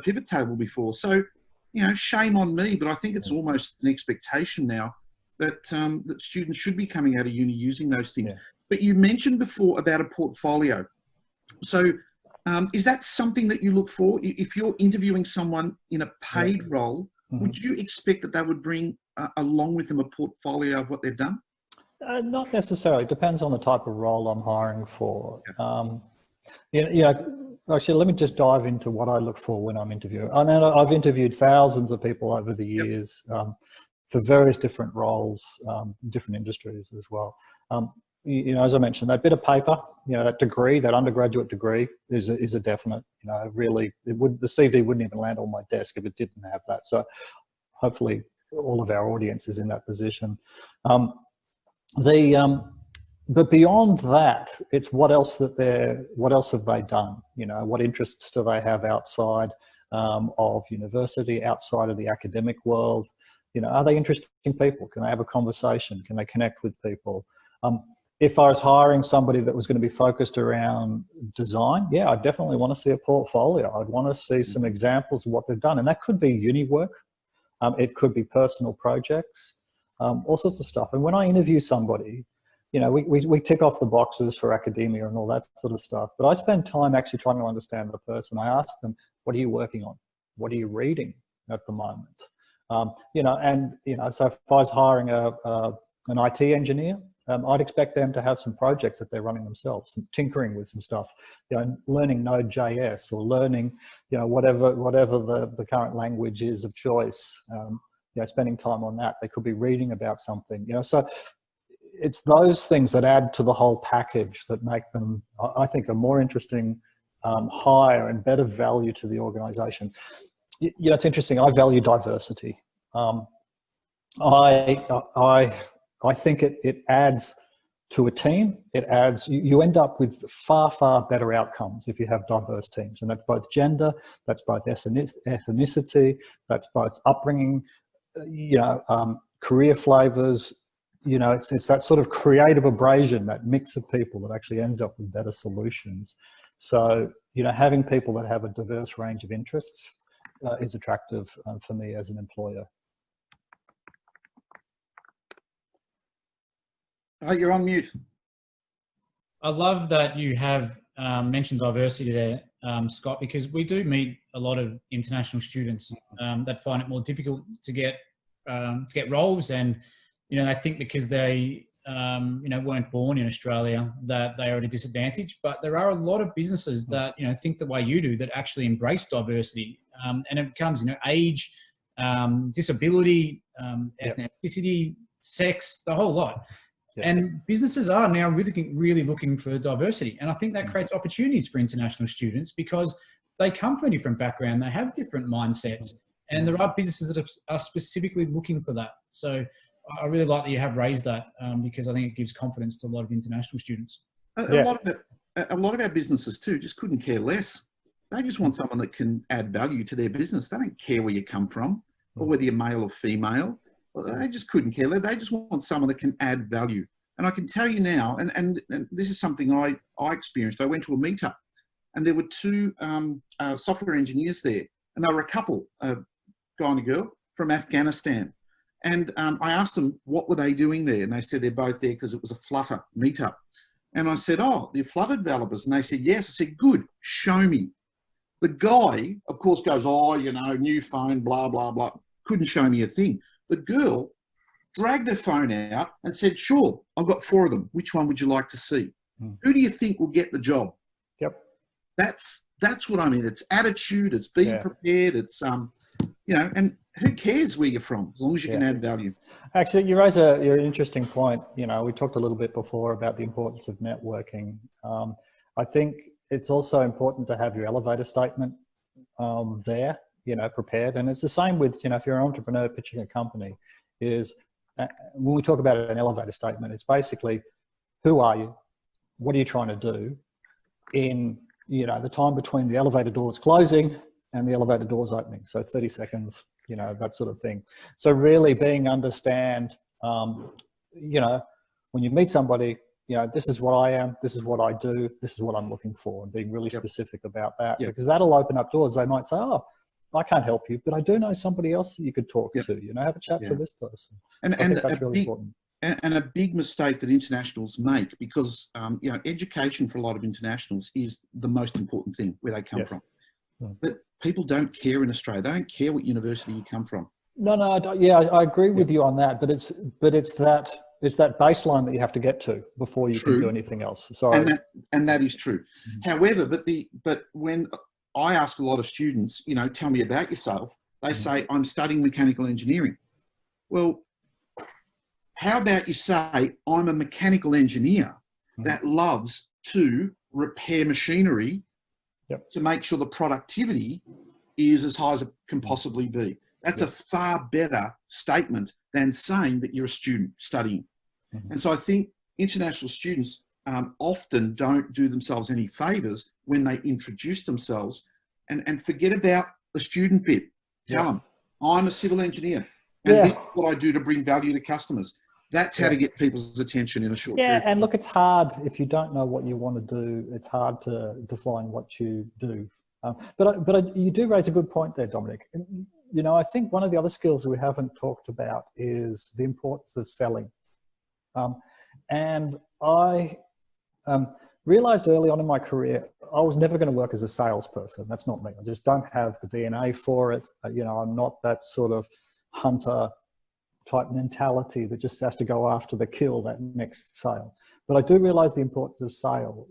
pivot table before. So, you know, shame on me, but I think it's almost an expectation now that, that students should be coming out of uni using those things. But you mentioned before about a portfolio. So is that something that you look for? If you're interviewing someone in a paid role, would you expect that they would bring along with them a portfolio of what they've done? Not necessarily. It depends on the type of role I'm hiring for. Actually, let me just dive into what I look for when I'm interviewing. I know I've interviewed thousands of people over the years for various different roles, different industries as well. You know, as I mentioned, that bit of paper, you know, that degree, that undergraduate degree is a definite, you know, really, the CV wouldn't even land on my desk if it didn't have that. So hopefully all of our audience is in that position. But beyond that, it's what else have they done? You know, what interests do they have outside of university, outside of the academic world? You know, are they interesting people? Can they have a conversation? Can they connect with people? If I was hiring somebody that was going to be focused around design, I definitely want to see a portfolio. I'd want to see some examples of what they've done. And that could be uni work. It could be personal projects, all sorts of stuff. And when I interview somebody, you know, we tick off the boxes for academia and all that sort of stuff. But I spend time actually trying to understand the person. I ask them, what are you working on? What are you reading at the moment? You know, and, you know, so if I was hiring an IT engineer, I'd expect them to have some projects that they're running themselves, some tinkering with some stuff, learning Node.js or learning, whatever the current language is of choice. Spending time on that. They could be reading about something. So it's those things that add to the whole package that make them, I think, a more interesting, higher and better value to the organisation. It's interesting. I value diversity. I think it adds to a team. It adds, you end up with far, far better outcomes if you have diverse teams. And that's both gender, that's both ethnicity, that's both upbringing, career flavors. It's that sort of creative abrasion, that mix of people that actually ends up with better solutions. So, having people that have a diverse range of interests is attractive for me as an employer. Oh, you're on mute. I love that you have mentioned diversity there, Scott, because we do meet a lot of international students that find it more difficult to get roles, and I think because they weren't born in Australia that they are at a disadvantage. But there are a lot of businesses that think the way you do, that actually embrace diversity, and it becomes age, disability, ethnicity, sex, the whole lot. Yeah. And businesses are now really looking for diversity. And I think that creates opportunities for international students because they come from a different background, they have different mindsets, and there are businesses that are specifically looking for that. So I really like that you have raised that because I think it gives confidence to a lot of international students. A lot of our businesses too just couldn't care less. They just want someone that can add value to their business. They don't care where you come from or whether you're male or female. They just couldn't care less. They just want someone that can add value. And I can tell you now, and this is something I experienced. I went to a meetup and there were two software engineers there, and they were a couple, a guy and a girl from Afghanistan. And I asked them, what were they doing there? And they said they're both there because it was a Flutter meetup. And I said, oh, they're Flutter developers. And they said, yes. I said, good, show me. The guy, of course, goes, oh, new phone, blah, blah, blah. Couldn't show me a thing. The girl dragged her phone out and said, sure, I've got 4 of them. Which one would you like to see? Who do you think will get the job? Yep. That's what I mean. It's attitude, it's being prepared, it's, and who cares where you're from, as long as you can add value. Actually, you raise an interesting point. We talked a little bit before about the importance of networking. I think it's also important to have your elevator statement there, prepared. And it's the same with, if you're an entrepreneur pitching a company, is when we talk about an elevator statement, it's basically, who are you? What are you trying to do in, the time between the elevator doors closing and the elevator doors opening? So 30 seconds, that sort of thing. So really understand, when you meet somebody, this is what I am, this is what I do, this is what I'm looking for, and being really specific about that, because that'll open up doors. They might say, oh, I can't help you, but I do know somebody else that you could talk to, have a chat to this person. And I think that's really important. And a big mistake that internationals make, because, education for a lot of internationals is the most important thing where they come from. But people don't care in Australia. They don't care what university you come from. No, I don't. Yeah, I agree with you on that, but it's that baseline that you have to get to before you can do anything else. Sorry. And that is true. However, but when I ask a lot of students, tell me about yourself, they say, I'm studying mechanical engineering. Well, how about you say, I'm a mechanical engineer that loves to repair machinery to make sure the productivity is as high as it can possibly be. That's a far better statement than saying that you're a student studying. And so I think international students often don't do themselves any favors when they introduce themselves and forget about the student bit. Tell them, I'm a civil engineer and this is what I do to bring value to customers. That's how to get people's attention in a short period. And look, it's hard if you don't know what you want to do. It's hard to define what you do. But you do raise a good point there, Dominic. I think one of the other skills we haven't talked about is the importance of selling. And I realized early on in my career, I was never going to work as a salesperson. That's not me. I just don't have the DNA for it. I'm not that sort of hunter type mentality that just has to go after the kill, that next sale. But I do realize the importance of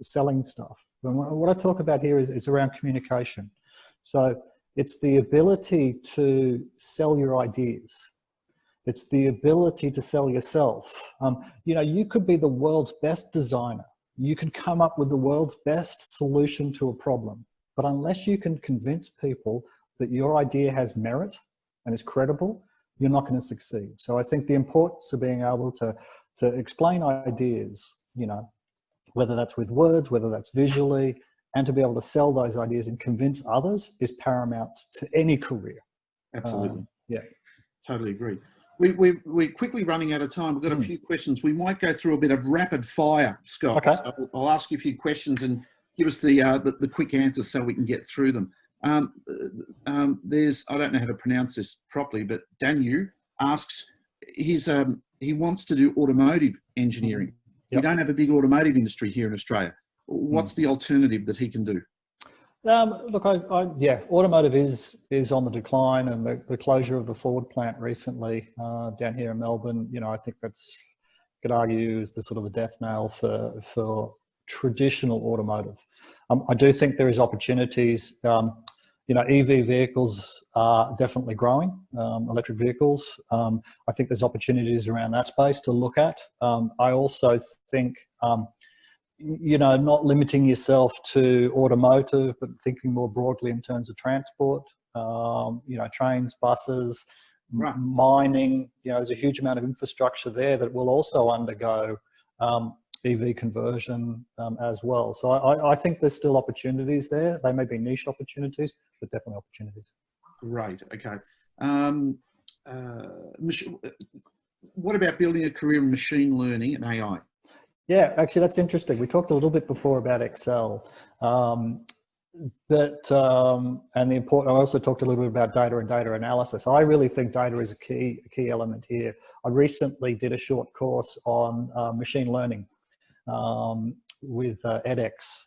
selling stuff. And what I talk about here is around communication. So it's the ability to sell your ideas. It's the ability to sell yourself. You know, you could be the world's best designer. You could come up with the world's best solution to a problem. But unless you can convince people that your idea has merit and is credible, you're not going to succeed. So I think the importance of being able to explain ideas, you know, whether that's with words, whether that's visually, and to be able to sell those ideas and convince others is paramount to any career. Absolutely. Yeah. Totally agree. We're quickly running out of time. We've got a few questions. We might go through a bit of rapid fire, Scott. Okay. So I'll ask you a few questions and give us the quick answers so we can get through them. There's, I don't know how to pronounce this properly, but Danu asks, he wants to do automotive engineering. Yep. We don't have a big automotive industry here in Australia. What's the alternative that he can do? Look, yeah, automotive is on the decline, and the closure of the Ford plant recently down here in Melbourne, you know, I think that's, could argue, is the sort of the death knell for traditional automotive. I do think there is opportunities. You know, EV vehicles are definitely growing, electric vehicles. I think there's opportunities around that space to look at. I also think, you know, not limiting yourself to automotive, but thinking more broadly in terms of transport, you know, trains, buses, Right. mining, you know, there's a huge amount of infrastructure there that will also undergo EV conversion as well. So I think there's still opportunities there. They may be niche opportunities, but definitely opportunities. Great. Okay. What about building a career in machine learning and AI? Yeah, actually, that's interesting. We talked a little bit before about Excel, and the important. I also talked a little bit about data and data analysis. I really think data is a key element here. I recently did a short course on machine learning with edX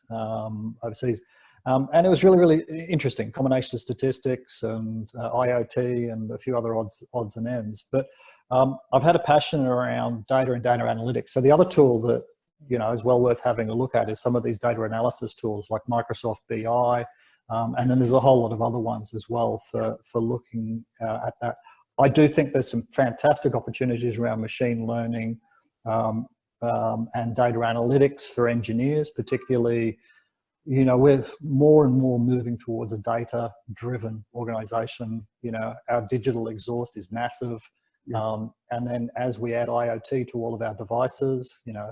overseas, and it was really interesting. Combination of statistics and IoT and a few other odds and ends. But I've had a passion around data and data analytics. So the other tool that, you know, is well worth having a look at is some of these data analysis tools like Microsoft BI, and then there's a whole lot of other ones as well for looking at that. I do think there's some fantastic opportunities around machine learning and data analytics for engineers, particularly, you know, we're more and more moving towards a data-driven organization. You know, our digital exhaust is massive. Yeah. And then as we add IoT to all of our devices, you know,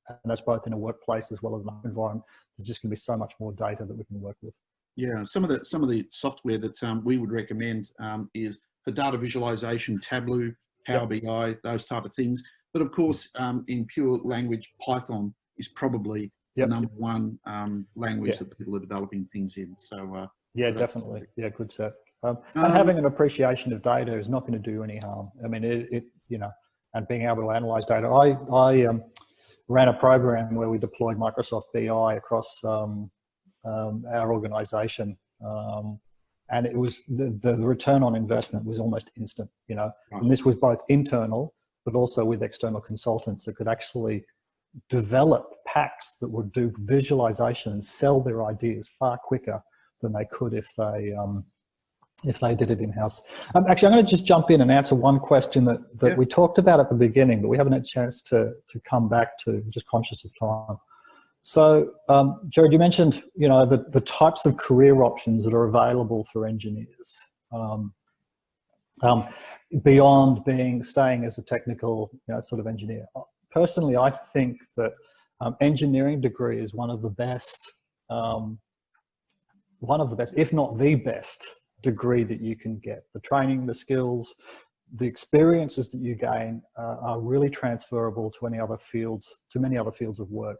and that's both in a workplace as well as an environment, there's just going to be so much more data that we can work with. Yeah, some of the software that we would recommend is for data visualization, Tableau, Power BI, those type of things. But of course, in pure language, Python is probably the number one language that people are developing things in. So yeah, so definitely. Yeah, good set. And having an appreciation of data is not going to do any harm. I mean, it you know, and being able to analyze data. I ran a program where we deployed Microsoft BI across our organization, and it was the return on investment was almost instant. You know, and this was both internal, but also with external consultants that could actually develop packs that would do visualization and sell their ideas far quicker than they could if they did it in-house. Actually, I'm going to just jump in and answer one question that we talked about at the beginning, but we haven't had a chance to come back to, just conscious of time. So, Jared, you mentioned, you know, the types of career options that are available for engineers beyond staying as a technical, you know, sort of engineer. Personally, I think that engineering degree is one of the best, if not the best, degree that you can get. The training, the skills, the experiences that you gain are really transferable to many other fields of work.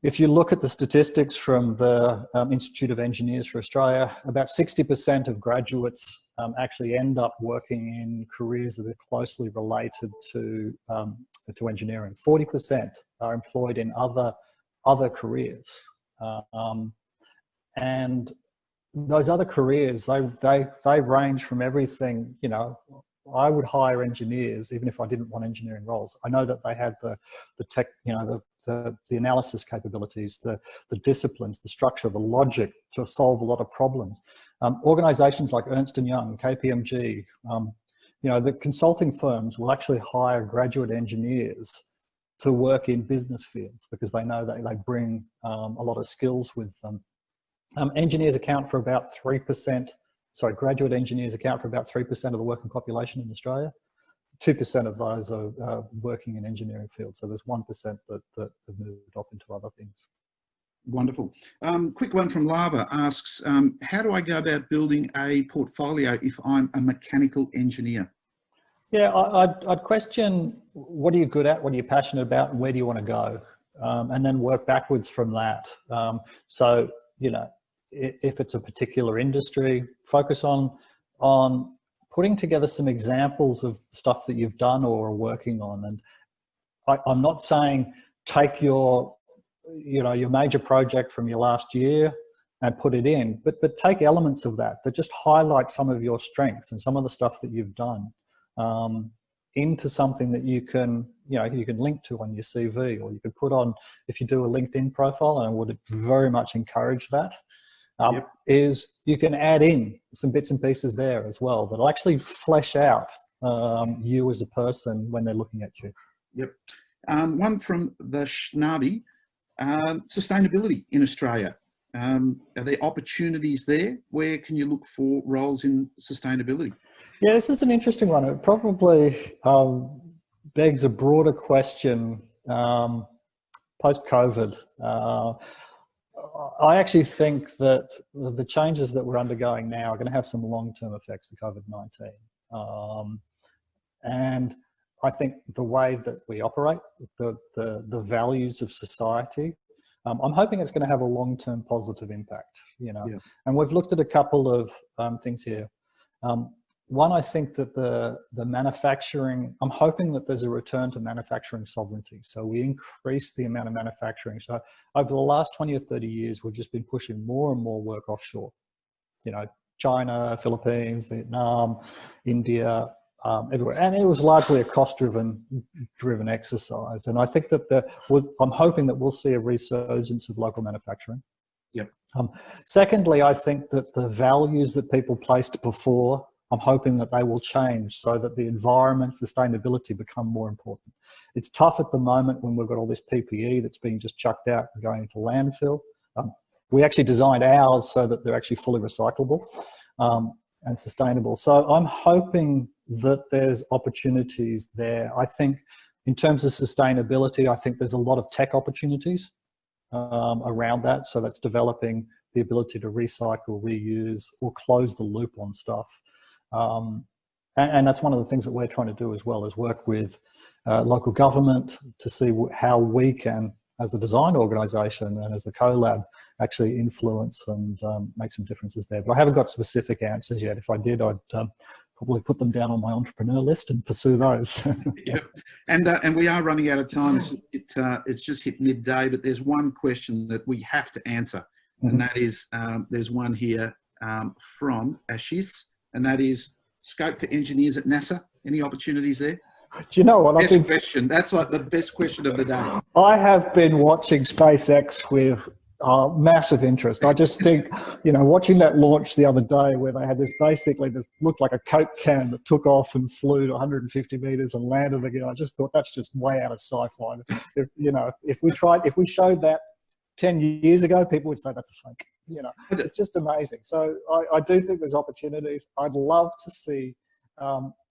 If you look at the statistics from the Institute of Engineers for Australia, about 60% of graduates actually end up working in careers that are closely related to engineering. 40% are employed in other careers, and those other careers, they range from everything, you know, I would hire engineers even if I didn't want engineering roles. I know that they had the tech, you know, the analysis capabilities, the disciplines, the structure, the logic to solve a lot of problems. Organizations like Ernst & Young, KPMG, you know, the consulting firms will actually hire graduate engineers to work in business fields because they know that they bring a lot of skills with them. Engineers account for about 3%, sorry, graduate engineers account for about 3% of the working population in Australia. 2% of those are working in engineering fields. So there's 1% that have moved off into other things. Wonderful. Quick one from Lava asks, how do I go about building a portfolio if I'm a mechanical engineer? Yeah, I'd question, what are you good at? What are you passionate about? And where do you want to go? And then work backwards from that. So, you know, if it's a particular industry, focus on putting together some examples of stuff that you've done or are working on. And I'm not saying take your major project from your last year and put it in, but take elements of that just highlight some of your strengths and some of the stuff that you've done into something that you can link to on your CV, or you could put on, if you do a LinkedIn profile, and I would very much encourage that. Is you can add in some bits and pieces there as well that'll actually flesh out you as a person when they're looking at you. Yep. One from the Shnabi, sustainability in Australia. Are there opportunities there? Where can you look for roles in sustainability? Yeah, this is an interesting one. It probably begs a broader question post-COVID. I actually think that the changes that we're undergoing now are going to have some long-term effects of COVID-19. And I think the way that we operate, the values of society, I'm hoping it's going to have a long-term positive impact, you know. Yeah. And we've looked at a couple of things here. One, I think that the manufacturing, I'm hoping that there's a return to manufacturing sovereignty. So we increase the amount of manufacturing. So over the last 20 or 30 years, we've just been pushing more and more work offshore. You know, China, Philippines, Vietnam, India, everywhere. And it was largely a cost-driven exercise. And I think that I'm hoping that we'll see a resurgence of local manufacturing. Yep. Secondly, I think that the values that people placed before, I'm hoping that they will change so that the environment, sustainability become more important. It's tough at the moment when we've got all this PPE that's being just chucked out and going into landfill. We actually designed ours so that they're actually fully recyclable and sustainable. So I'm hoping that there's opportunities there. I think in terms of sustainability, I think there's a lot of tech opportunities around that. So that's developing the ability to recycle, reuse, or close the loop on stuff. And that's one of the things that we're trying to do as well, is work with local government to see how we can, as a design organisation and as a CoLab, actually influence and make some differences there. But I haven't got specific answers yet. If I did, I'd probably put them down on my entrepreneur list and pursue those. Yep. And we are running out of time. It's just hit midday, but there's one question that we have to answer. And that is, there's one here from Ashis, and that is scope for engineers at NASA. Any opportunities there? Do you know what? Best question. That's like the best question of the day. I have been watching SpaceX with massive interest. I just think, you know, watching that launch the other day where they had this looked like a Coke can that took off and flew to 150 meters and landed again. I just thought that's just way out of sci-fi. If we showed that 10 years ago, people would say that's a fake. You know, it's just amazing. So I do think there's opportunities. I'd love to see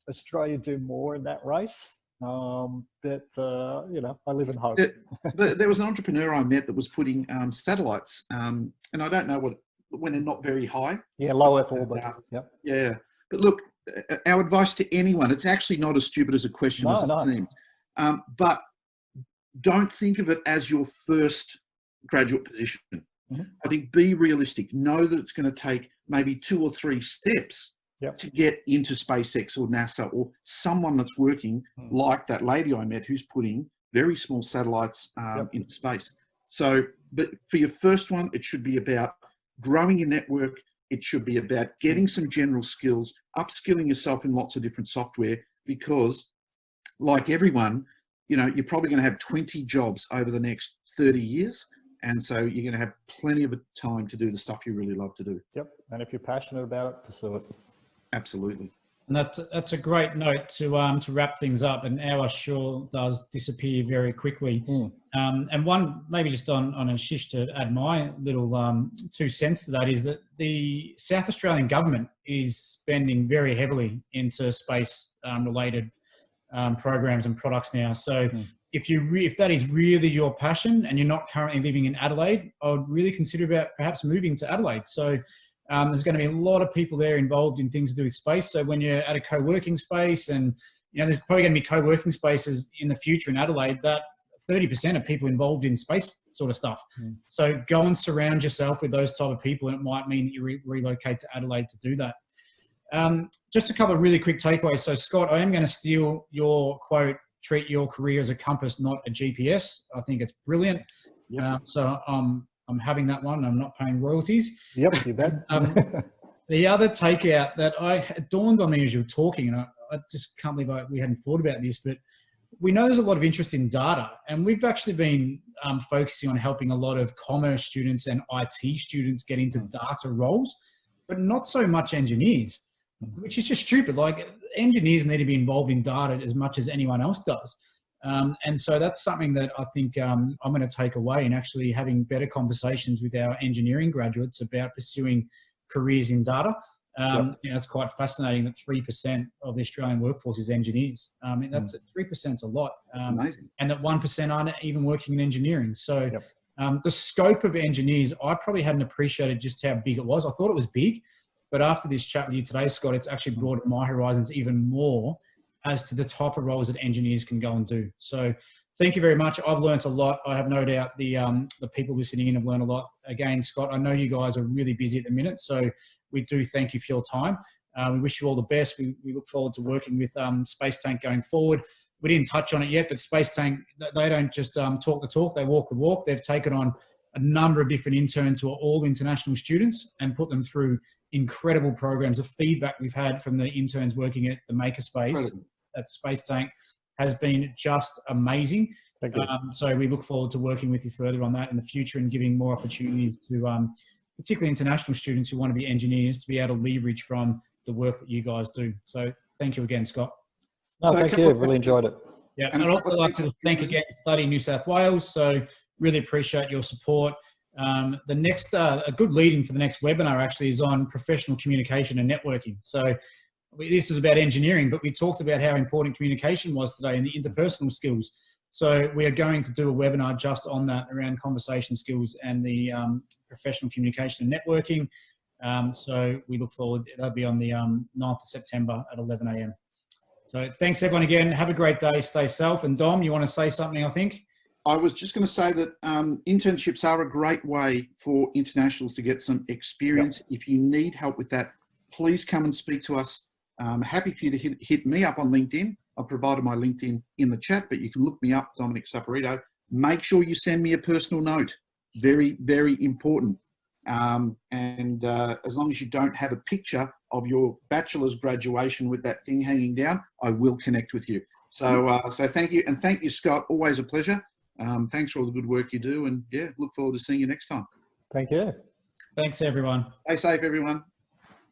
Australia do more in that race. But I live in hope. There was an entrepreneur I met that was putting satellites, and I don't know when they're not very high. Yeah, low Earth orbit. Yep. Yeah, but look, our advice to anyone, it's actually not as stupid as a question as it seems. But don't think of it as your first graduate position. I think be realistic. Know that it's going to take maybe 2 or 3 steps to get into SpaceX or NASA or someone that's working like that lady I met who's putting very small satellites into space. So, but for your first one, it should be about growing your network, it should be about getting some general skills, upskilling yourself in lots of different software, because like everyone, you know, you're probably going to have 20 jobs over the next 30 years. And so you're going to have plenty of time to do the stuff you really love to do. Yep. And if you're passionate about it, pursue it. Absolutely. And that's a great note to wrap things up. An hour sure does disappear very quickly. And one, maybe just on Ashish to add my little 2 cents to that, is that the South Australian government is spending very heavily into space related programs and products now. So if that is really your passion and you're not currently living in Adelaide, I would really consider about perhaps moving to Adelaide. So there's going to be a lot of people there involved in things to do with space. So when you're at a co-working space, and you know, there's probably going to be co-working spaces in the future in Adelaide, that 30% of people involved in space sort of stuff. So go and surround yourself with those type of people, and it might mean that you relocate to Adelaide to do that. Just a couple of really quick takeaways. So Scott, I am going to steal your quote, treat your career as a compass, not a GPS. I think it's brilliant. So I'm having that one. I'm not paying royalties. Yep, you bet. The other takeout that it dawned on me as you were talking, and I just can't believe we hadn't thought about this, but we know there's a lot of interest in data, and we've actually been focusing on helping a lot of commerce students and IT students get into data roles, but not so much engineers, which is just stupid. Like, engineers need to be involved in data as much as anyone else does. And so that's something that I think I'm going to take away, and actually having better conversations with our engineering graduates about pursuing careers in data. You know, it's quite fascinating that 3% of the Australian workforce is engineers. I mean, that's 3% is a lot. Amazing. And that 1% aren't even working in engineering. So the scope of engineers, I probably hadn't appreciated just how big it was. I thought it was big, but after this chat with you today, Scott, it's actually broadened my horizons even more as to the type of roles that engineers can go and do. So thank you very much. I've learned a lot. I have no doubt the people listening in have learned a lot. Again, Scott, I know you guys are really busy at the minute, so we do thank you for your time. We wish you all the best. We look forward to working with Space Tank going forward. We didn't touch on it yet, but Space Tank, they don't just talk the talk, they walk the walk. They've taken on a number of different interns who are all international students and put them through incredible programs. The feedback we've had from the interns working at the Makerspace at Space Tank has been just amazing. Thank you. So we look forward to working with you further on that in the future, and giving more opportunity to particularly international students who want to be engineers to be able to leverage from the work that you guys do. So thank you again, Scott. No, thank you. Really enjoyed it. Yeah, and I'd also like to thank again Study New South Wales. So really appreciate your support. The next, a good lead-in for the next webinar actually is on professional communication and networking. So this is about engineering, but we talked about how important communication was today and the interpersonal skills. So we are going to do a webinar just on that, around conversation skills and the professional communication and networking. So we look forward, that'll be on the 9th of September at 11 a.m. So thanks everyone again. Have a great day. Stay safe. And Dom, you want to say something, I think? I was just going to say that internships are a great way for internationals to get some experience. If you need help with that, please come and speak to us. Happy for you to hit me up on LinkedIn. I've provided my LinkedIn in the chat, but you can look me up, Dominic Saporito. Make sure you send me a personal note. Very, very important. And as long as you don't have a picture of your bachelor's graduation with that thing hanging down, I will connect with you. So, so thank you. And thank you, Scott. Always a pleasure. Thanks for all the good work you do. And yeah, look forward to seeing you next time. Thank you. Thanks, everyone. Stay safe, everyone.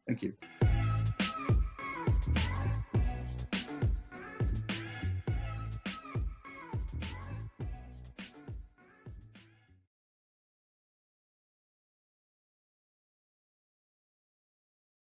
Thank you.